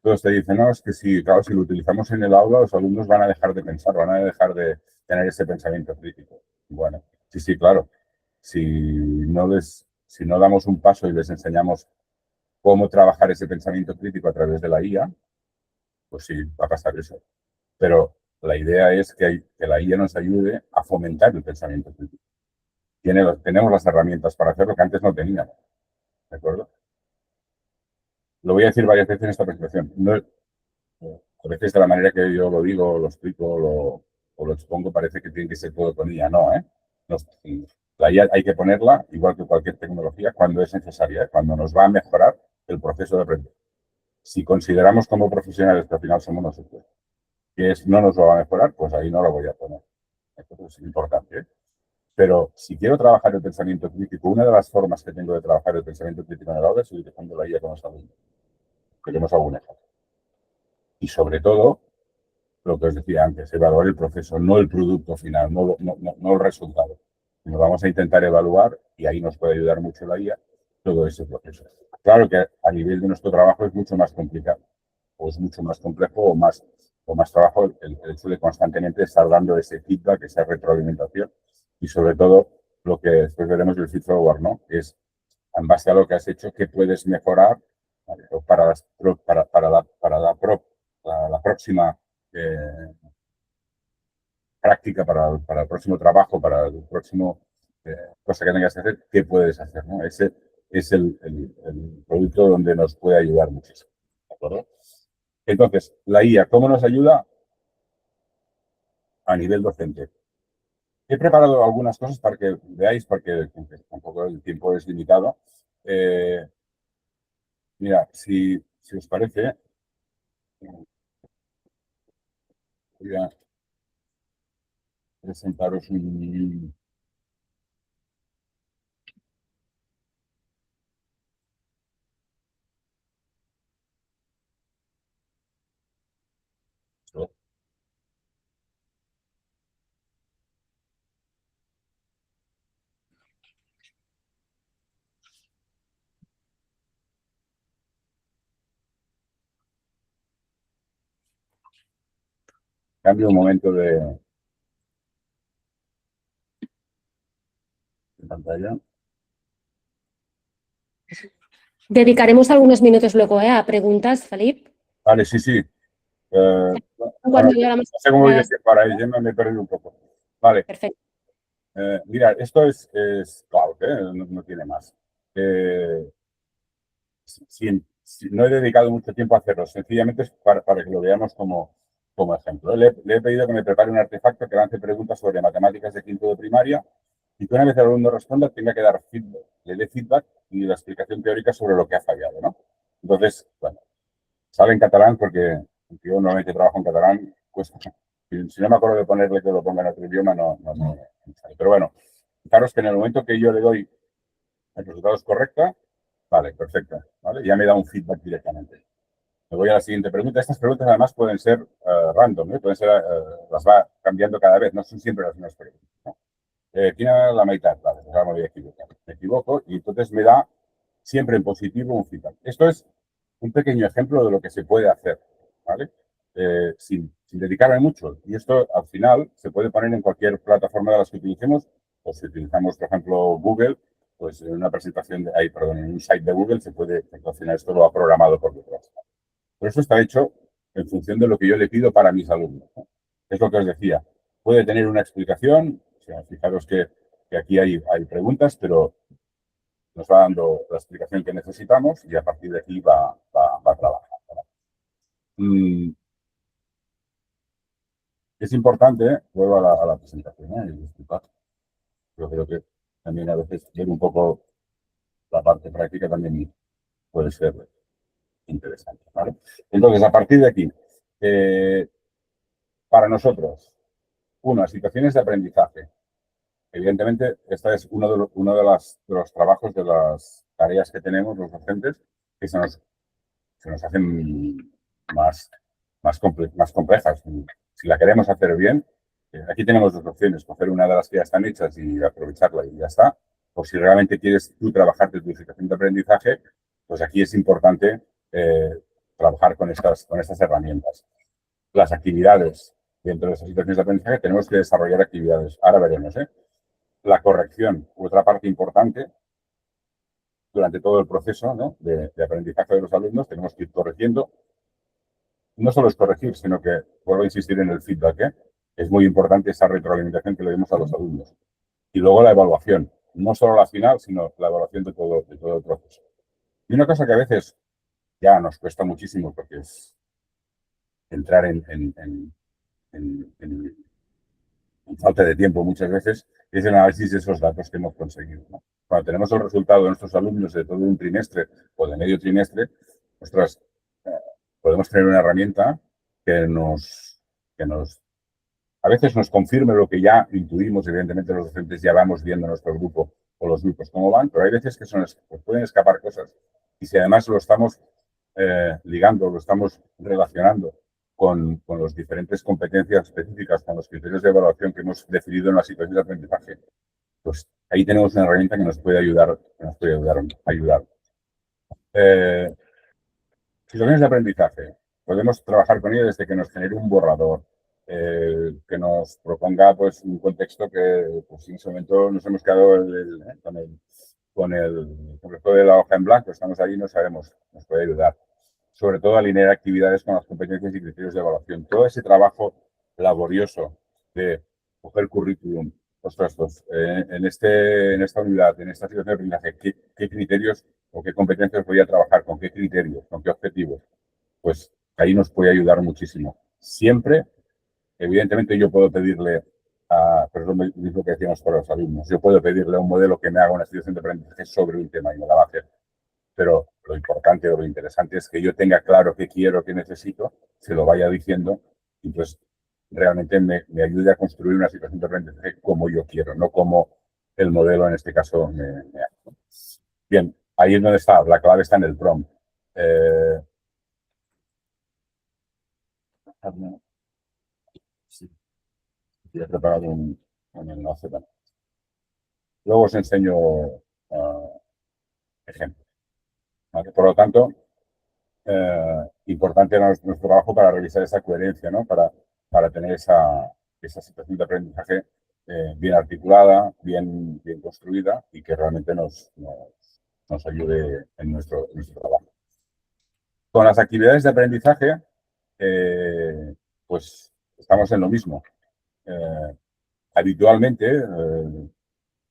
todos te dicen, no, es que si, claro, si lo utilizamos en el aula, los alumnos van a dejar de pensar, van a dejar de tener ese pensamiento crítico. Bueno, sí, claro. Si no damos un paso y les enseñamos cómo trabajar ese pensamiento crítico a través de la IA, pues sí, va a pasar eso. Pero la idea es que la IA nos ayude a fomentar el pensamiento crítico. Tenemos las herramientas para hacerlo que antes no teníamos. ¿De acuerdo? Lo voy a decir varias veces en esta presentación. No, a veces de la manera que yo lo digo, lo explico o lo expongo, parece que tiene que ser todo con IA. No, ¿eh? La IA hay que ponerla, igual que cualquier tecnología, cuando es necesaria, cuando nos va a mejorar el proceso de aprender. Si consideramos como profesionales que al final somos nosotros, que no nos lo va a mejorar, pues ahí no lo voy a poner. Esto es importante, ¿eh? Pero si quiero trabajar el pensamiento crítico, una de las formas que tengo de trabajar el pensamiento crítico en el aula es utilizando la IA con los alumnos. Tenemos algún ejemplo. Y sobre todo, lo que os decía antes, evaluar el proceso, no el producto final, no el resultado. Nos vamos a intentar evaluar, y ahí nos puede ayudar mucho la IA, todo ese proceso. Claro que a nivel de nuestro trabajo es mucho más complicado, o es mucho más complejo, o más trabajo el hecho de constantemente estar dando ese feedback, esa retroalimentación, y sobre todo, lo que después veremos el feed forward, ¿no? Es, en base a lo que has hecho, qué puedes mejorar, ¿vale? Para la próxima práctica, para el próximo trabajo, para el próximo cosa que tengas que hacer, ¿qué puedes hacer? ¿No? Ese es el producto donde nos puede ayudar muchísimo. ¿De acuerdo? Entonces, la IA, ¿cómo nos ayuda a nivel docente? He preparado algunas cosas para que veáis, porque tampoco el tiempo es limitado. Mira, si os parece, voy a presentaros un... Cambio un momento de pantalla. Dedicaremos algunos minutos luego a preguntas, Felip. Vale, sí. Cuando ya no sé cómo voy a decir para ahí, me he perdido un poco. Vale. Perfecto. Mira, esto es cloud, no tiene más. No he dedicado mucho tiempo a hacerlo, sencillamente es para que lo veamos como ejemplo. Le he pedido que me prepare un artefacto que lance preguntas sobre matemáticas de quinto de primaria y que una vez el alumno responda tenga que dar feedback, le dé feedback y la explicación teórica sobre lo que ha fallado, ¿no? Entonces, bueno, sale en catalán porque yo normalmente trabajo en catalán, pues si no me acuerdo de ponerle que lo ponga en otro idioma, no sale. Pero bueno, fijaros que en el momento que yo le doy el resultado es correcta, vale, perfecto, ¿vale? Ya me da un feedback directamente. Me voy a la siguiente pregunta. Estas preguntas además pueden ser random, pueden ser, las va cambiando cada vez, no son siempre las mismas preguntas, ¿no? Tiene la mitad, vale, pues ahora me voy a equivocar. Me equivoco y entonces me da siempre en positivo un feedback. Esto es un pequeño ejemplo de lo que se puede hacer, ¿vale? Sin dedicarme mucho. Y esto al final se puede poner en cualquier plataforma de las que utilicemos, o si utilizamos, por ejemplo, Google, pues en una presentación, en un site de Google se puede, al final esto lo ha programado por detrás. Pero eso está hecho en función de lo que yo le pido para mis alumnos, ¿no? Es lo que os decía. Puede tener una explicación, o sea, fijaros que aquí hay preguntas, pero nos va dando la explicación que necesitamos y a partir de aquí va a trabajar, ¿no? Es importante, vuelvo a la presentación, y disculpad, pero creo que también a veces ver un poco la parte práctica también puede ser interesante, ¿vale? Entonces, a partir de aquí, para nosotros, situaciones de aprendizaje. Evidentemente, esta es uno de los trabajos, de las tareas que tenemos los docentes, que se nos hacen más complejas. Si la queremos hacer bien, aquí tenemos dos opciones: coger una de las que ya están hechas y aprovecharla y ya está. O si realmente quieres tú trabajarte tu situación de aprendizaje, pues aquí es importante trabajar con estas herramientas. Las actividades dentro de esas situaciones de aprendizaje, tenemos que desarrollar actividades. Ahora veremos, La corrección, otra parte importante durante todo el proceso, ¿no?, de aprendizaje de los alumnos, tenemos que ir corrigiendo. No solo es corregir, sino que, vuelvo a insistir en el feedback, es muy importante esa retroalimentación que le demos a los alumnos. Y luego la evaluación, no solo la final, sino la evaluación de todo el proceso. Y una cosa que a veces ya nos cuesta muchísimo, porque es entrar en falta de tiempo muchas veces, es el análisis de esos datos que hemos conseguido, ¿no? Cuando tenemos el resultado de nuestros alumnos de todo un trimestre o de medio trimestre, podemos tener una herramienta que a veces nos confirme lo que ya intuimos. Evidentemente los docentes ya vamos viendo nuestro grupo o los grupos cómo van, pero hay veces que pueden escapar cosas. Y si además lo estamos ligando, lo estamos relacionando con las diferentes competencias específicas, con los criterios de evaluación que hemos decidido en la situación de aprendizaje, pues ahí tenemos una herramienta que nos puede ayudar. Situaciones de aprendizaje. Podemos trabajar con ella desde que nos genere un borrador, que nos proponga, pues, un contexto que, pues, en ese momento nos hemos quedado con el resto de la hoja en blanco, estamos ahí y no sabemos, nos puede ayudar. Sobre todo alinear actividades con las competencias y criterios de evaluación. Todo ese trabajo laborioso de coger currículum, en esta unidad, en esta situación de aprendizaje, ¿qué criterios o qué competencias voy a trabajar? ¿Con qué criterios? ¿Con qué objetivos? Pues ahí nos puede ayudar muchísimo. Siempre, evidentemente, yo puedo pedirle, pero es lo mismo que decíamos para los alumnos, yo puedo pedirle a un modelo que me haga una situación de aprendizaje sobre un tema y me la va a hacer. Pero lo importante o lo interesante es que yo tenga claro qué quiero, qué necesito, se lo vaya diciendo y pues realmente me ayude a construir una situación de aprendizaje como yo quiero, no como el modelo en este caso me hace. Bien, ahí es donde está, la clave está en el prompt. Sí, he preparado un enlace. Luego os enseño ejemplos, ¿vale? Por lo tanto, importante nuestro trabajo para revisar esa coherencia, ¿no? Para tener esa situación de aprendizaje bien articulada, bien construida y que realmente nos ayude en nuestro trabajo. Con las actividades de aprendizaje, pues estamos en lo mismo. Habitualmente,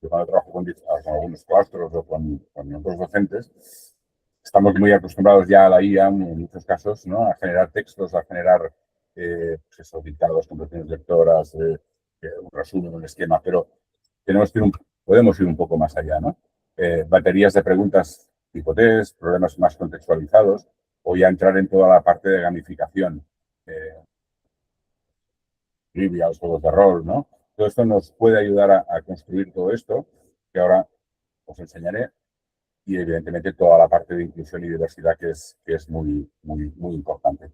yo cuando trabajo con algunos claustros o con otros docentes, estamos muy acostumbrados ya a la IA, en muchos casos, ¿no?, a generar textos, a generar dictados, comprensiones lectoras, un resumen, un esquema, pero podemos ir un poco más allá, ¿no? Baterías de preguntas tipo test, problemas más contextualizados, o ya entrar en toda la parte de gamificación, trivias, juegos de rol, ¿no? Todo esto nos puede ayudar a construir todo esto, que ahora os enseñaré. y evidentemente toda la parte de inclusión y diversidad que es muy, muy, muy importante.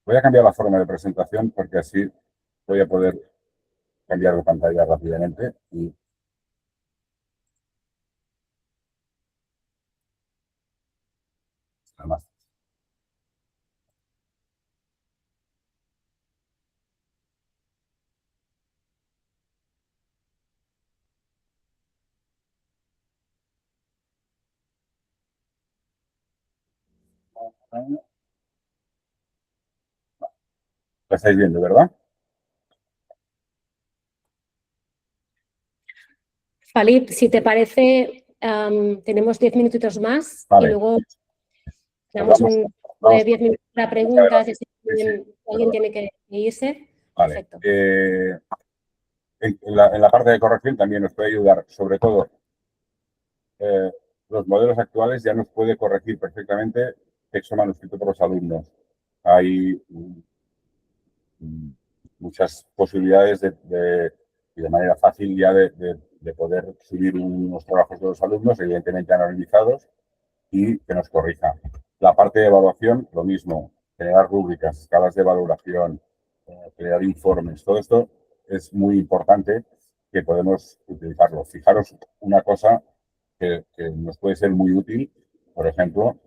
Voy a cambiar la forma de presentación porque así voy a poder cambiar de pantalla rápidamente y además. Lo estáis viendo, ¿verdad? Felip, si te parece, tenemos 10 minutitos más Vale. y luego damos Vamos, un vamos. de 10 minutos para preguntas y si Sí. alguien tiene que irse. Vale. Perfecto. En la parte de corrección también nos puede ayudar, sobre todo, los modelos actuales ya nos puede corregir perfectamente texto manuscrito por los alumnos. Hay muchas posibilidades y de manera fácil ya de poder subir unos trabajos de los alumnos, evidentemente analizados, y que nos corrija. La parte de evaluación, lo mismo, generar rúbricas, escalas de valoración, crear informes, todo esto es muy importante que podemos utilizarlo. Fijaros una cosa que nos puede ser muy útil, por ejemplo,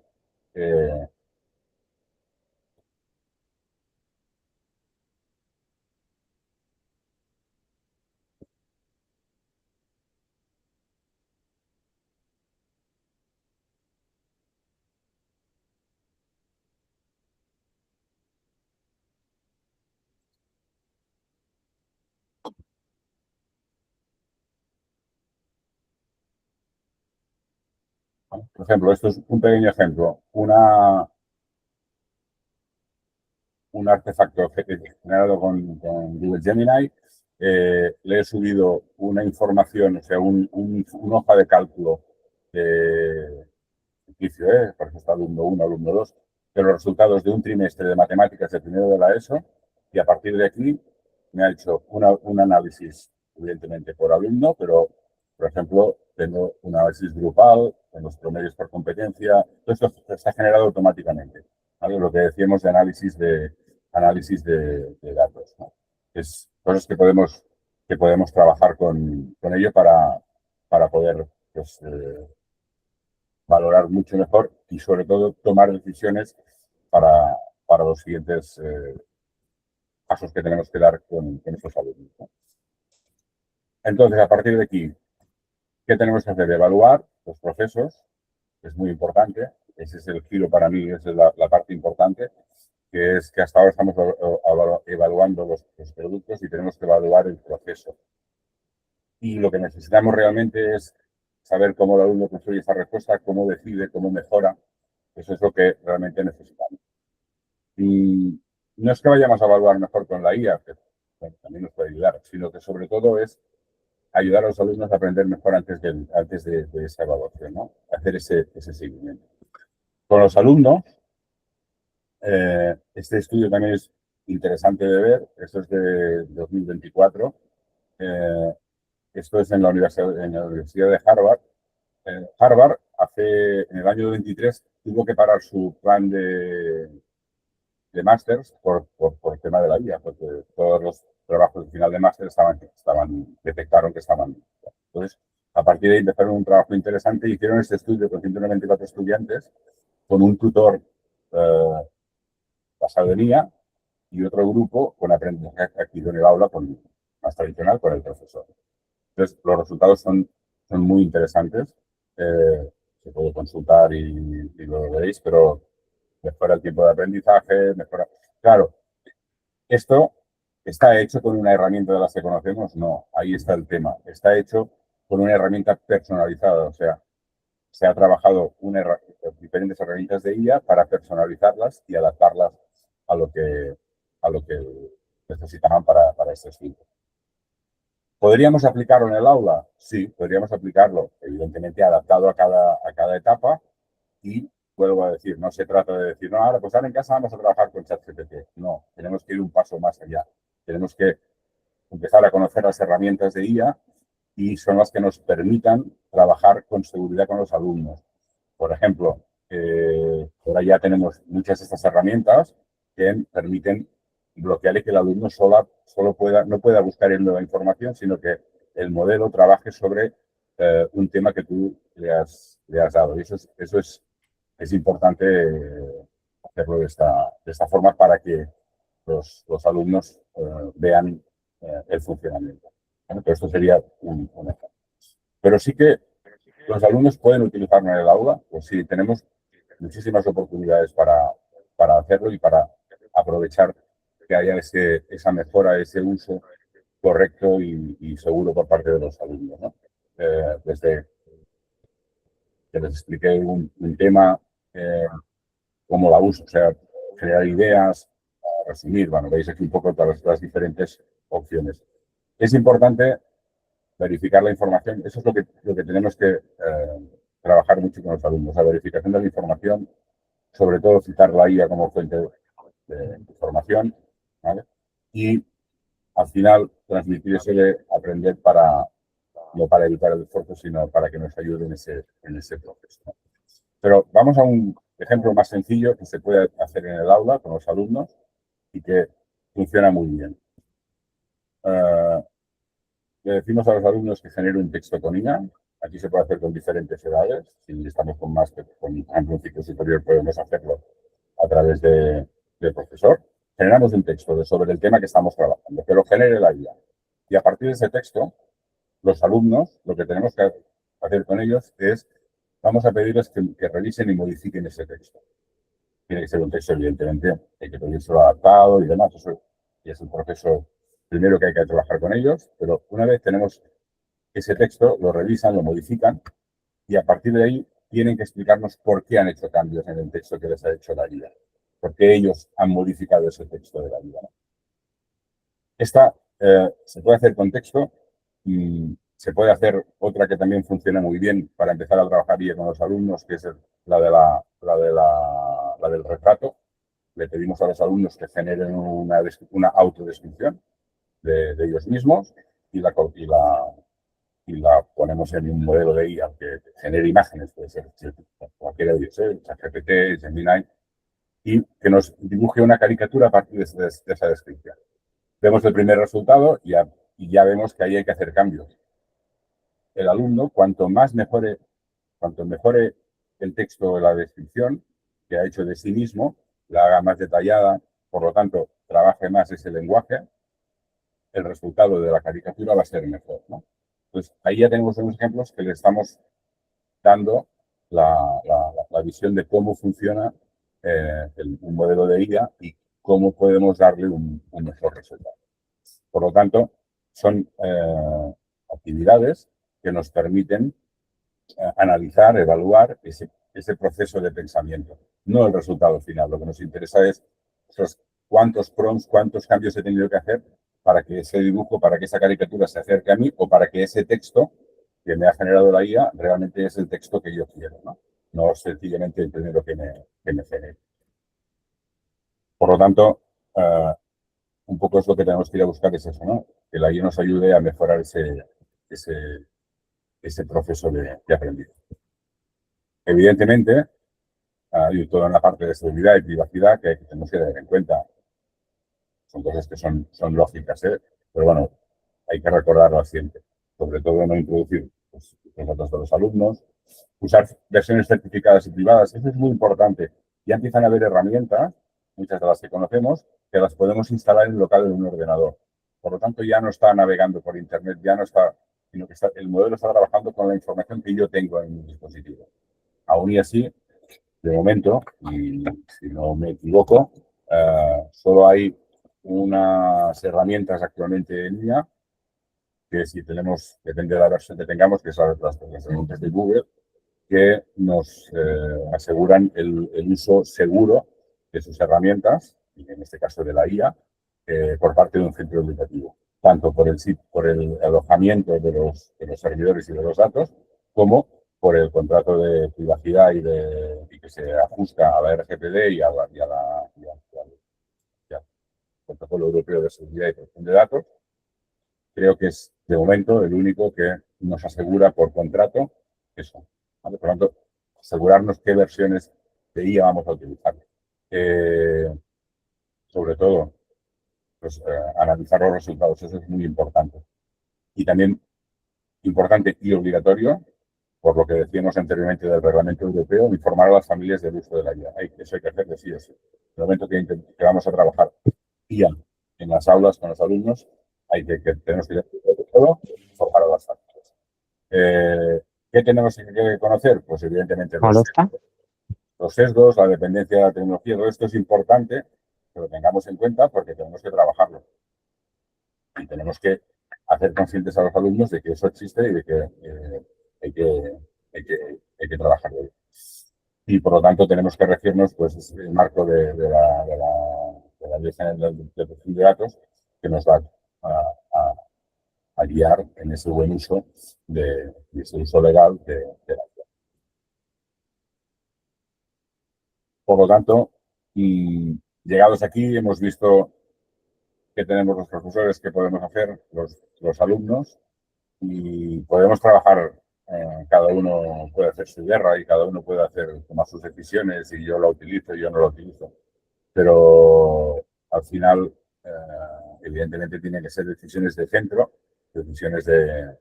por ejemplo, esto es un pequeño ejemplo, un artefacto generado con Google Gemini. Le he subido una información, o sea, una hoja de cálculo de inicio, por eso está alumno 1, alumno 2, de los resultados de un trimestre de matemáticas de primero de la ESO, y a partir de aquí me ha hecho un análisis, evidentemente por alumno, pero, por ejemplo, tengo un análisis grupal, en los promedios por competencia, todo esto está generado automáticamente, ¿vale? Lo que decíamos de análisis de datos, ¿no? Es cosas que podemos trabajar con ello para poder, pues, valorar mucho mejor y sobre todo tomar decisiones para los siguientes pasos que tenemos que dar con estos alumnos, ¿no? Entonces, a partir de aquí, ¿qué tenemos que hacer? Evaluar los procesos, que es muy importante. Ese es el giro para mí, esa es la parte importante, que es que hasta ahora estamos evaluando los productos y tenemos que evaluar el proceso. Y lo que necesitamos realmente es saber cómo el alumno construye esa respuesta, cómo decide, cómo mejora. Eso es lo que realmente necesitamos. Y no es que vayamos a evaluar mejor con la IA, que bueno, también nos puede ayudar, sino que sobre todo es ayudar a los alumnos a aprender mejor antes de esa evaluación, ¿no? Hacer ese seguimiento. Con los alumnos, este estudio también es interesante de ver, esto es de 2024, esto es en la Universidad de Harvard. Harvard en el año 23 tuvo que parar su plan de másters por el tema de la IA, porque todos los trabajos de final de máster detectaron que estaban. Entonces, a partir de ahí empezaron un trabajo interesante y hicieron este estudio con 194 estudiantes, con un tutor basado en IA y otro grupo con aprendizaje aquí en el aula más tradicional con el profesor. Entonces, los resultados son muy interesantes. Se puede consultar y lo veréis, pero mejora el tiempo de aprendizaje, mejora... Claro, ¿esto está hecho con una herramienta de las que conocemos? No, ahí está el tema. Está hecho con una herramienta personalizada, o sea, se ha trabajado diferentes herramientas de IA para personalizarlas y adaptarlas a lo que necesitaban para este estudio. ¿Podríamos aplicarlo en el aula? Sí, podríamos aplicarlo, evidentemente adaptado a cada etapa y vuelvo a decir, no se trata de decir, no, ahora pues ahora en casa vamos a trabajar con ChatGPT. No, tenemos que ir un paso más allá. Tenemos que empezar a conocer las herramientas de IA y son las que nos permitan trabajar con seguridad con los alumnos. Por ejemplo, ahora ya tenemos muchas de estas herramientas que permiten bloquear y que el alumno no pueda buscar en nueva información, sino que el modelo trabaje sobre un tema que tú le has dado. Y eso es importante hacerlo de esta forma para que los alumnos vean el funcionamiento. ¿Vale? Pero esto sería un ejemplo. Pero sí que los alumnos pueden utilizarlo en el aula, pues sí, tenemos muchísimas oportunidades para hacerlo y para aprovechar que haya esa mejora, ese uso correcto y seguro por parte de los alumnos, ¿no? Desde que les expliqué un tema, cómo la uso, o sea, generar ideas, resumir, bueno, veis aquí un poco todas las diferentes opciones. Es importante verificar la información, eso es lo que tenemos que trabajar mucho con los alumnos, la verificación de la información, sobre todo citar la IA como fuente de información, ¿vale? Y al final transmitir ese de aprender no para evitar el esfuerzo, sino para que nos ayude en ese proceso, ¿no? Pero vamos a un ejemplo más sencillo que se puede hacer en el aula con los alumnos y que funciona muy bien. Le decimos a los alumnos que generen un texto con IA. Aquí se puede hacer con diferentes edades. Si estamos con un ciclo superior, podemos hacerlo a través del profesor. Generamos un texto sobre el tema que estamos trabajando, que lo genere la IA. Y a partir de ese texto, los alumnos, lo que tenemos que hacer con ellos es, vamos a pedirles que revisen y modifiquen ese texto. Tiene que ser un texto, evidentemente, hay que pedírselo adaptado y demás. Eso es el proceso primero que hay que trabajar con ellos, pero una vez tenemos ese texto, lo revisan, lo modifican y a partir de ahí tienen que explicarnos por qué han hecho cambios en el texto que les ha hecho la guía, por qué ellos han modificado ese texto de la guía, ¿no? Esta se puede hacer con texto y se puede hacer otra que también funciona muy bien para empezar a trabajar bien con los alumnos, que es la del retrato. Le pedimos a los alumnos que generen una autodescripción de ellos mismos y la ponemos en un modelo de IA que genere imágenes, puede ser cualquiera de ellos, ChatGPT, Gemini, y que nos dibuje una caricatura a partir de esa descripción. Vemos el primer resultado y ya vemos que ahí hay que hacer cambios. El alumno, cuanto mejore el texto o la descripción que ha hecho de sí mismo, la haga más detallada, por lo tanto, trabaje más ese lenguaje, el resultado de la caricatura va a ser mejor, ¿no? Pues ahí ya tenemos unos ejemplos que le estamos dando la visión de cómo funciona un modelo de IA y cómo podemos darle un mejor resultado. Por lo tanto, son actividades que nos permiten analizar, evaluar ese proceso de pensamiento, no el resultado final. Lo que nos interesa es cuántos prompts, cuántos cambios he tenido que hacer para que ese dibujo, para que esa caricatura se acerque a mí o para que ese texto que me ha generado la IA realmente es el texto que yo quiero, ¿no? No sencillamente el primero que me genere. Por lo tanto, un poco es lo que tenemos que ir a buscar, es eso, ¿no? Que la IA nos ayude a mejorar ese proceso de aprendizaje. Evidentemente, hay toda una parte de seguridad y privacidad que tenemos que tener en cuenta. Son cosas que son lógicas, ¿eh? Pero bueno, hay que recordarlas siempre. Sobre todo no introducir los datos de los alumnos, usar versiones certificadas y privadas. Eso es muy importante. Ya empiezan a haber herramientas, muchas de las que conocemos, que las podemos instalar en el local de un ordenador. Por lo tanto, ya no está navegando por Internet, ya no está, sino que el modelo está trabajando con la información que yo tengo en mi dispositivo. Aún y así, de momento, y si no me equivoco, solo hay unas herramientas actualmente en línea que si tenemos, depende de la versión que tengamos, que son las herramientas de Google, que nos aseguran el uso seguro de sus herramientas, y en este caso de la IA, por parte de un centro educativo, tanto por el alojamiento de los servidores y de los datos, como por el contrato de privacidad y que se ajusta a la RGPD y al Protocolo Europeo de Seguridad y Protección de Datos. Creo que es de momento, el único que nos asegura por contrato eso, ¿vale? Por lo tanto, asegurarnos qué versiones de IA vamos a utilizar. Sobre todo, pues, analizar los resultados, eso es muy importante. Y también importante y obligatorio, por lo que decíamos anteriormente del Reglamento Europeo, informar a las familias del uso de la IA. Eso hay que hacer de sí o sí. En el momento que vamos a trabajar IA en las aulas con los alumnos, tenemos que todo informar a las familias. ¿Qué tenemos que conocer? Pues evidentemente los sesgos, la dependencia de la tecnología, todo esto es importante que lo tengamos en cuenta porque tenemos que trabajarlo. Y tenemos que hacer conscientes a los alumnos de que eso existe y de que hay que trabajarlo. Y por lo tanto tenemos que regirnos pues el marco de la Ley General de Protección de Datos que nos va a guiar en ese buen uso de ese uso legal de la IA. Por lo tanto, llegados aquí hemos visto que tenemos los profesores, que podemos hacer los alumnos y podemos trabajar, cada uno puede hacer su guerra y cada uno puede tomar sus decisiones y yo la utilizo y yo no la utilizo. Pero al final, evidentemente, tienen que ser decisiones de centro, decisiones de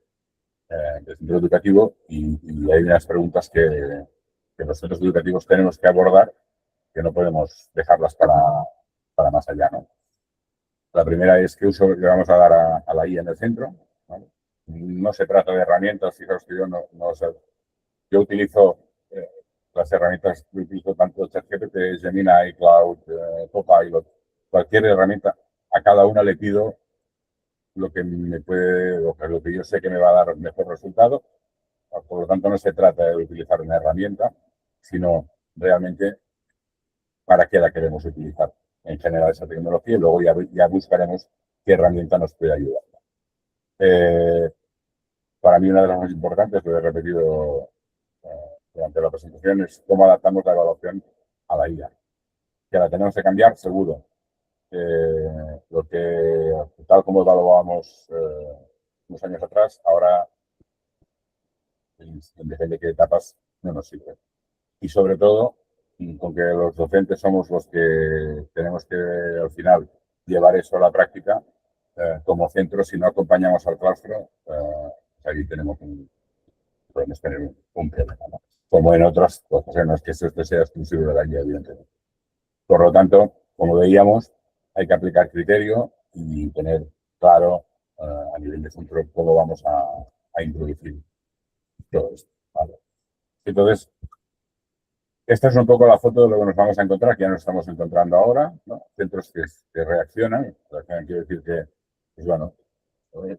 centro educativo y hay unas preguntas que los centros educativos tenemos que abordar que no podemos dejarlas para más allá, ¿no? La primera es qué uso le vamos a dar a la IA en el centro, ¿vale? No se trata de herramientas, fijaos que yo no sé. Yo utilizo las herramientas, yo utilizo tanto ChatGPT, Gemini, Cloud, Copilot, cualquier herramienta, a cada una le pido lo que lo que yo sé que me va a dar mejor resultado. Por lo tanto, no se trata de utilizar una herramienta, sino realmente para qué la queremos utilizar en general esa tecnología y luego ya buscaremos qué herramienta nos puede ayudar. Para mí una de las más importantes, lo he repetido durante la presentación, es cómo adaptamos la evaluación a la IA. Que la tenemos que cambiar, seguro. Tal como evaluábamos unos años atrás, ahora, depende de qué etapas, no nos sirve. Y sobre todo, con que los docentes somos los que tenemos que, al final, llevar eso a la práctica, como centro, si no acompañamos al claustro, ahí podemos tener un problema, ¿no? Como en otras cosas en las que esto sea exclusivo de la guía, evidentemente. Por lo tanto, como veíamos, hay que aplicar criterio y tener claro a nivel de centro cómo vamos a introducir todo esto, ¿vale? Entonces, esta es un poco la foto de lo que nos vamos a encontrar, que ya nos estamos encontrando ahora, ¿no? Centros que reaccionan. Quiere decir que, pues bueno,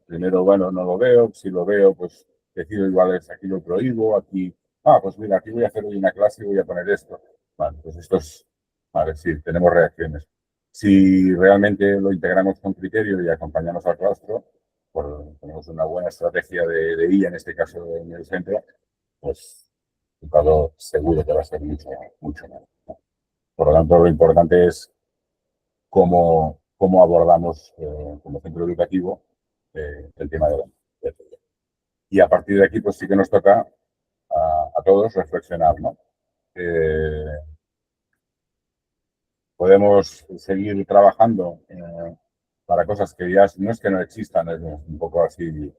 primero, bueno, no lo veo, si lo veo, pues decido igual es aquí lo prohíbo, aquí, pues mira, aquí voy a hacer hoy una clase y voy a poner esto. Vale, pues esto es, vale, sí, tenemos reacciones. Si realmente lo integramos con criterio y acompañamos al claustro, pues tenemos una buena estrategia de IA, en este caso en el centro, pues el resultado seguro que va a ser mucho, mucho más. Por lo tanto, lo importante es cómo abordamos como centro educativo el tema de la IA. Y a partir de aquí, pues sí que nos toca a todos reflexionar, ¿no? Podemos seguir trabajando para cosas que ya no es que no existan, es un poco así,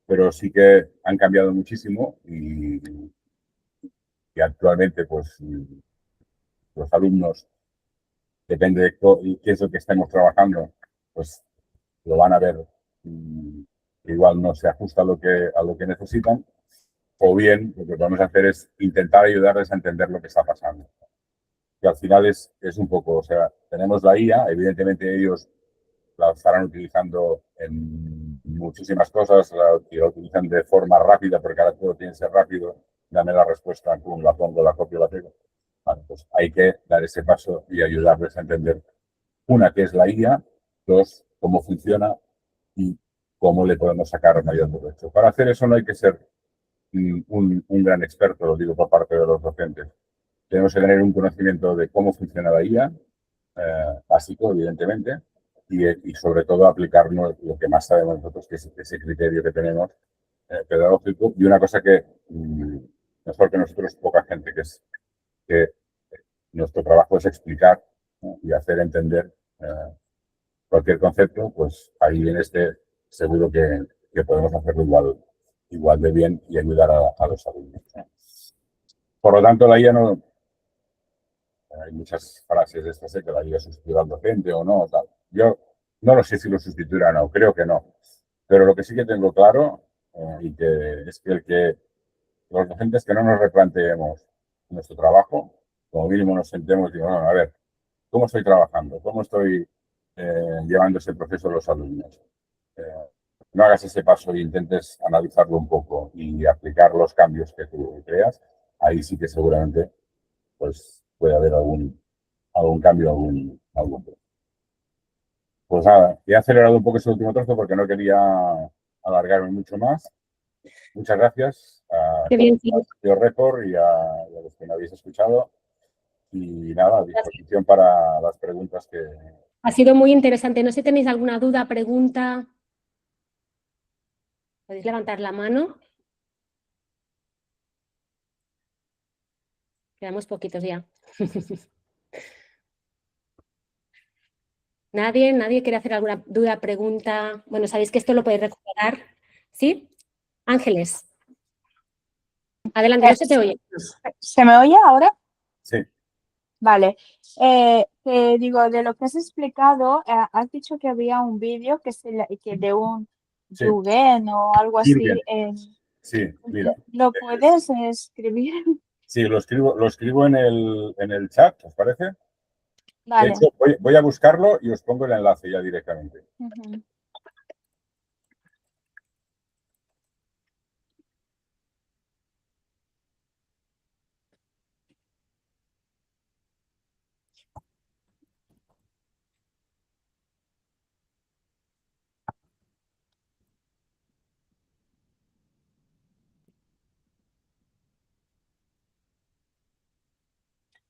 pero sí que han cambiado muchísimo y actualmente, pues, los alumnos, depende de qué es lo que estemos trabajando, pues lo van a ver que igual no se ajusta a lo que necesitan, o bien lo que podemos hacer es intentar ayudarles a entender lo que está pasando. Que al final es un poco, o sea, tenemos la IA, evidentemente ellos la estarán utilizando en muchísimas cosas, la utilizan de forma rápida, porque ahora todo tiene que ser rápido, dame la respuesta, pum, la pongo, la copio, la pego. Vale, pues hay que dar ese paso y ayudarles a entender, una, qué es la IA, dos, cómo funciona y cómo le podemos sacar mayor provecho. Para hacer eso no hay que ser un gran experto, lo digo por parte de los docentes. Tenemos que tener un conocimiento de cómo funciona la IA, básico, evidentemente, y sobre todo aplicarnos lo que más sabemos nosotros, que es ese criterio que tenemos pedagógico. Y una cosa que mejor que nosotros, poca gente, que es que nuestro trabajo es explicar, ¿no? Y hacer entender cualquier concepto, pues ahí en este seguro que podemos hacerlo igual de bien y ayudar a los alumnos, ¿no? Por lo tanto, la IA no... Hay muchas frases de estas, que la IA sustituirá al docente o no, tal. Yo no lo sé si lo sustituirá o no, creo que no. Pero lo que sí que tengo claro y que es que los docentes que no nos replanteemos nuestro trabajo, como mínimo nos sentemos y digo, bueno, a ver, ¿cómo estoy trabajando? ¿Cómo estoy llevando ese proceso a los alumnos? No hagas ese paso e intentes analizarlo un poco y aplicar los cambios que tú creas. Ahí sí que seguramente pues, puede haber algún cambio, algún. Pues nada, he acelerado un poco ese último trozo porque no quería alargarme mucho más. Muchas gracias a Qué bien, sí. Report y a los que me habéis escuchado. Y nada, a disposición para las preguntas que... Ha sido muy interesante. No sé si tenéis alguna duda, pregunta. ¿Podéis levantar la mano? Quedamos poquitos ya. ¿Nadie quiere hacer alguna duda, pregunta? Bueno, sabéis que esto lo podéis recuperar. ¿Sí? Ángeles. Adelante, no se te oye. ¿Se me oye ahora? Sí. Vale. Te digo, de lo que has explicado, has dicho que había un vídeo que de un Sí. Yugen o algo así. Sí, mira. ¿Lo puedes escribir? Sí, lo escribo en el chat, ¿os parece? Vale. De hecho, voy a buscarlo y os pongo el enlace ya directamente. Ujú.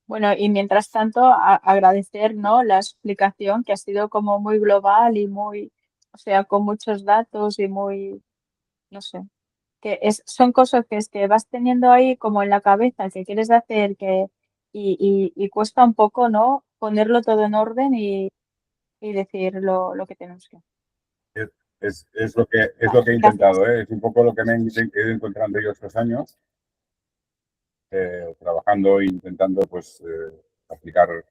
Bueno, y mientras tanto, agradecer, ¿no?, la explicación que ha sido como muy global y muy, o sea, con muchos datos y muy, no sé, son cosas que vas teniendo ahí como en la cabeza, que quieres hacer, y cuesta un poco, ¿no?, ponerlo todo en orden y decir lo que tenemos que hacer. Es lo que he intentado, ¿eh? Es un poco lo que me he ido encontrando yo estos años, trabajando e intentando pues aplicar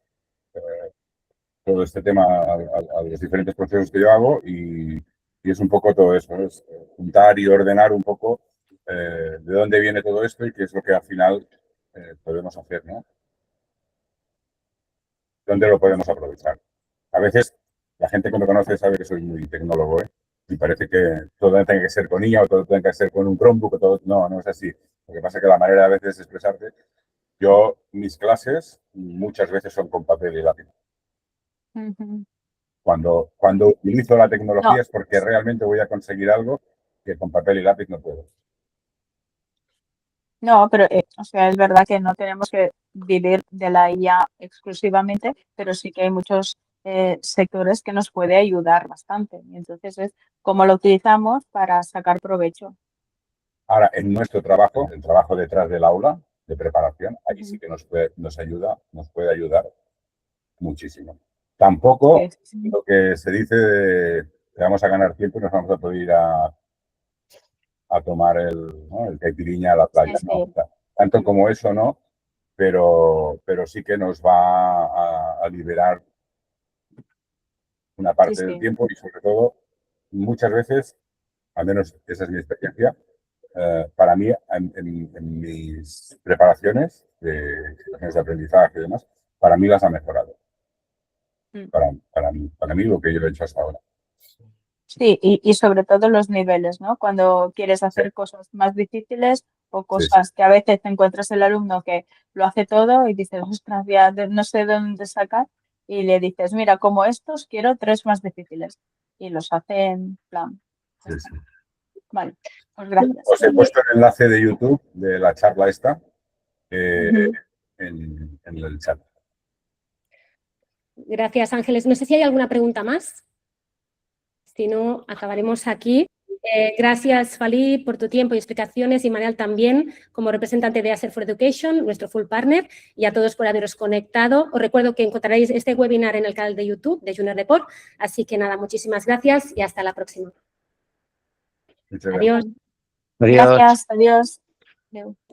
todo este tema a los diferentes procesos que yo hago y es un poco todo eso, ¿no? Es juntar y ordenar un poco de dónde viene todo esto y qué es lo que al final podemos hacer, ¿no? ¿Dónde lo podemos aprovechar? A veces la gente que me conoce sabe que soy muy tecnólogo, ¿eh? Y parece que todo tenga que ser con IA o todo tenga que ser con un Chromebook o todo. No, no es así. Lo que pasa es que la manera a veces de expresarte, mis clases muchas veces son con papel y lápiz. Ujú. Cuando utilizo la tecnología No, es porque realmente voy a conseguir algo que con papel y lápiz no puedo. no, pero, o sea, es verdad que no tenemos que vivir de la IA exclusivamente, pero sí que hay muchos sectores que nos puede ayudar bastante. Y entonces es cómo lo utilizamos para sacar provecho. Ahora, en nuestro trabajo, el trabajo detrás del aula de preparación, aquí sí Ujú. que nos puede ayudar muchísimo. Tampoco Sí, sí. lo que se dice de que vamos a ganar tiempo y nos vamos a poder ir a tomar el caipirinha a la playa. Sí, No, sí. tanto como eso no, pero sí que nos va a liberar una Sí, parte del sí. tiempo y sobre todo muchas veces, al menos esa es mi experiencia, para mí en mis preparaciones de situaciones de aprendizaje y demás, para mí las ha mejorado. Mm. Para mí lo que yo he hecho hasta ahora. Sí, y sobre todo los niveles, ¿no? Cuando quieres Sí, hacer cosas más difíciles o sí, sí. cosas que a veces te encuentras el alumno que lo hace todo y dices, ostras, ya no sé de dónde sacar, y le dices, mira, como estos, quiero 3 más difíciles. Y los hace en plan. Sí, sí. Vale, pues gracias. Os he puesto el enlace de YouTube de la charla esta Ujú. en el chat. Gracias, Ángeles. No sé si hay alguna pregunta más. Si no, acabaremos aquí. Gracias, Fali, por tu tiempo y explicaciones, y Manel también, como representante de Acer for Education, nuestro full partner, y a todos por haberos conectado. Os recuerdo que encontraréis este webinar en el canal de YouTube de Junior Report, así que nada, muchísimas gracias y hasta la próxima. Muchas gracias. Adiós. Adiós. Gracias, adiós. Adeu.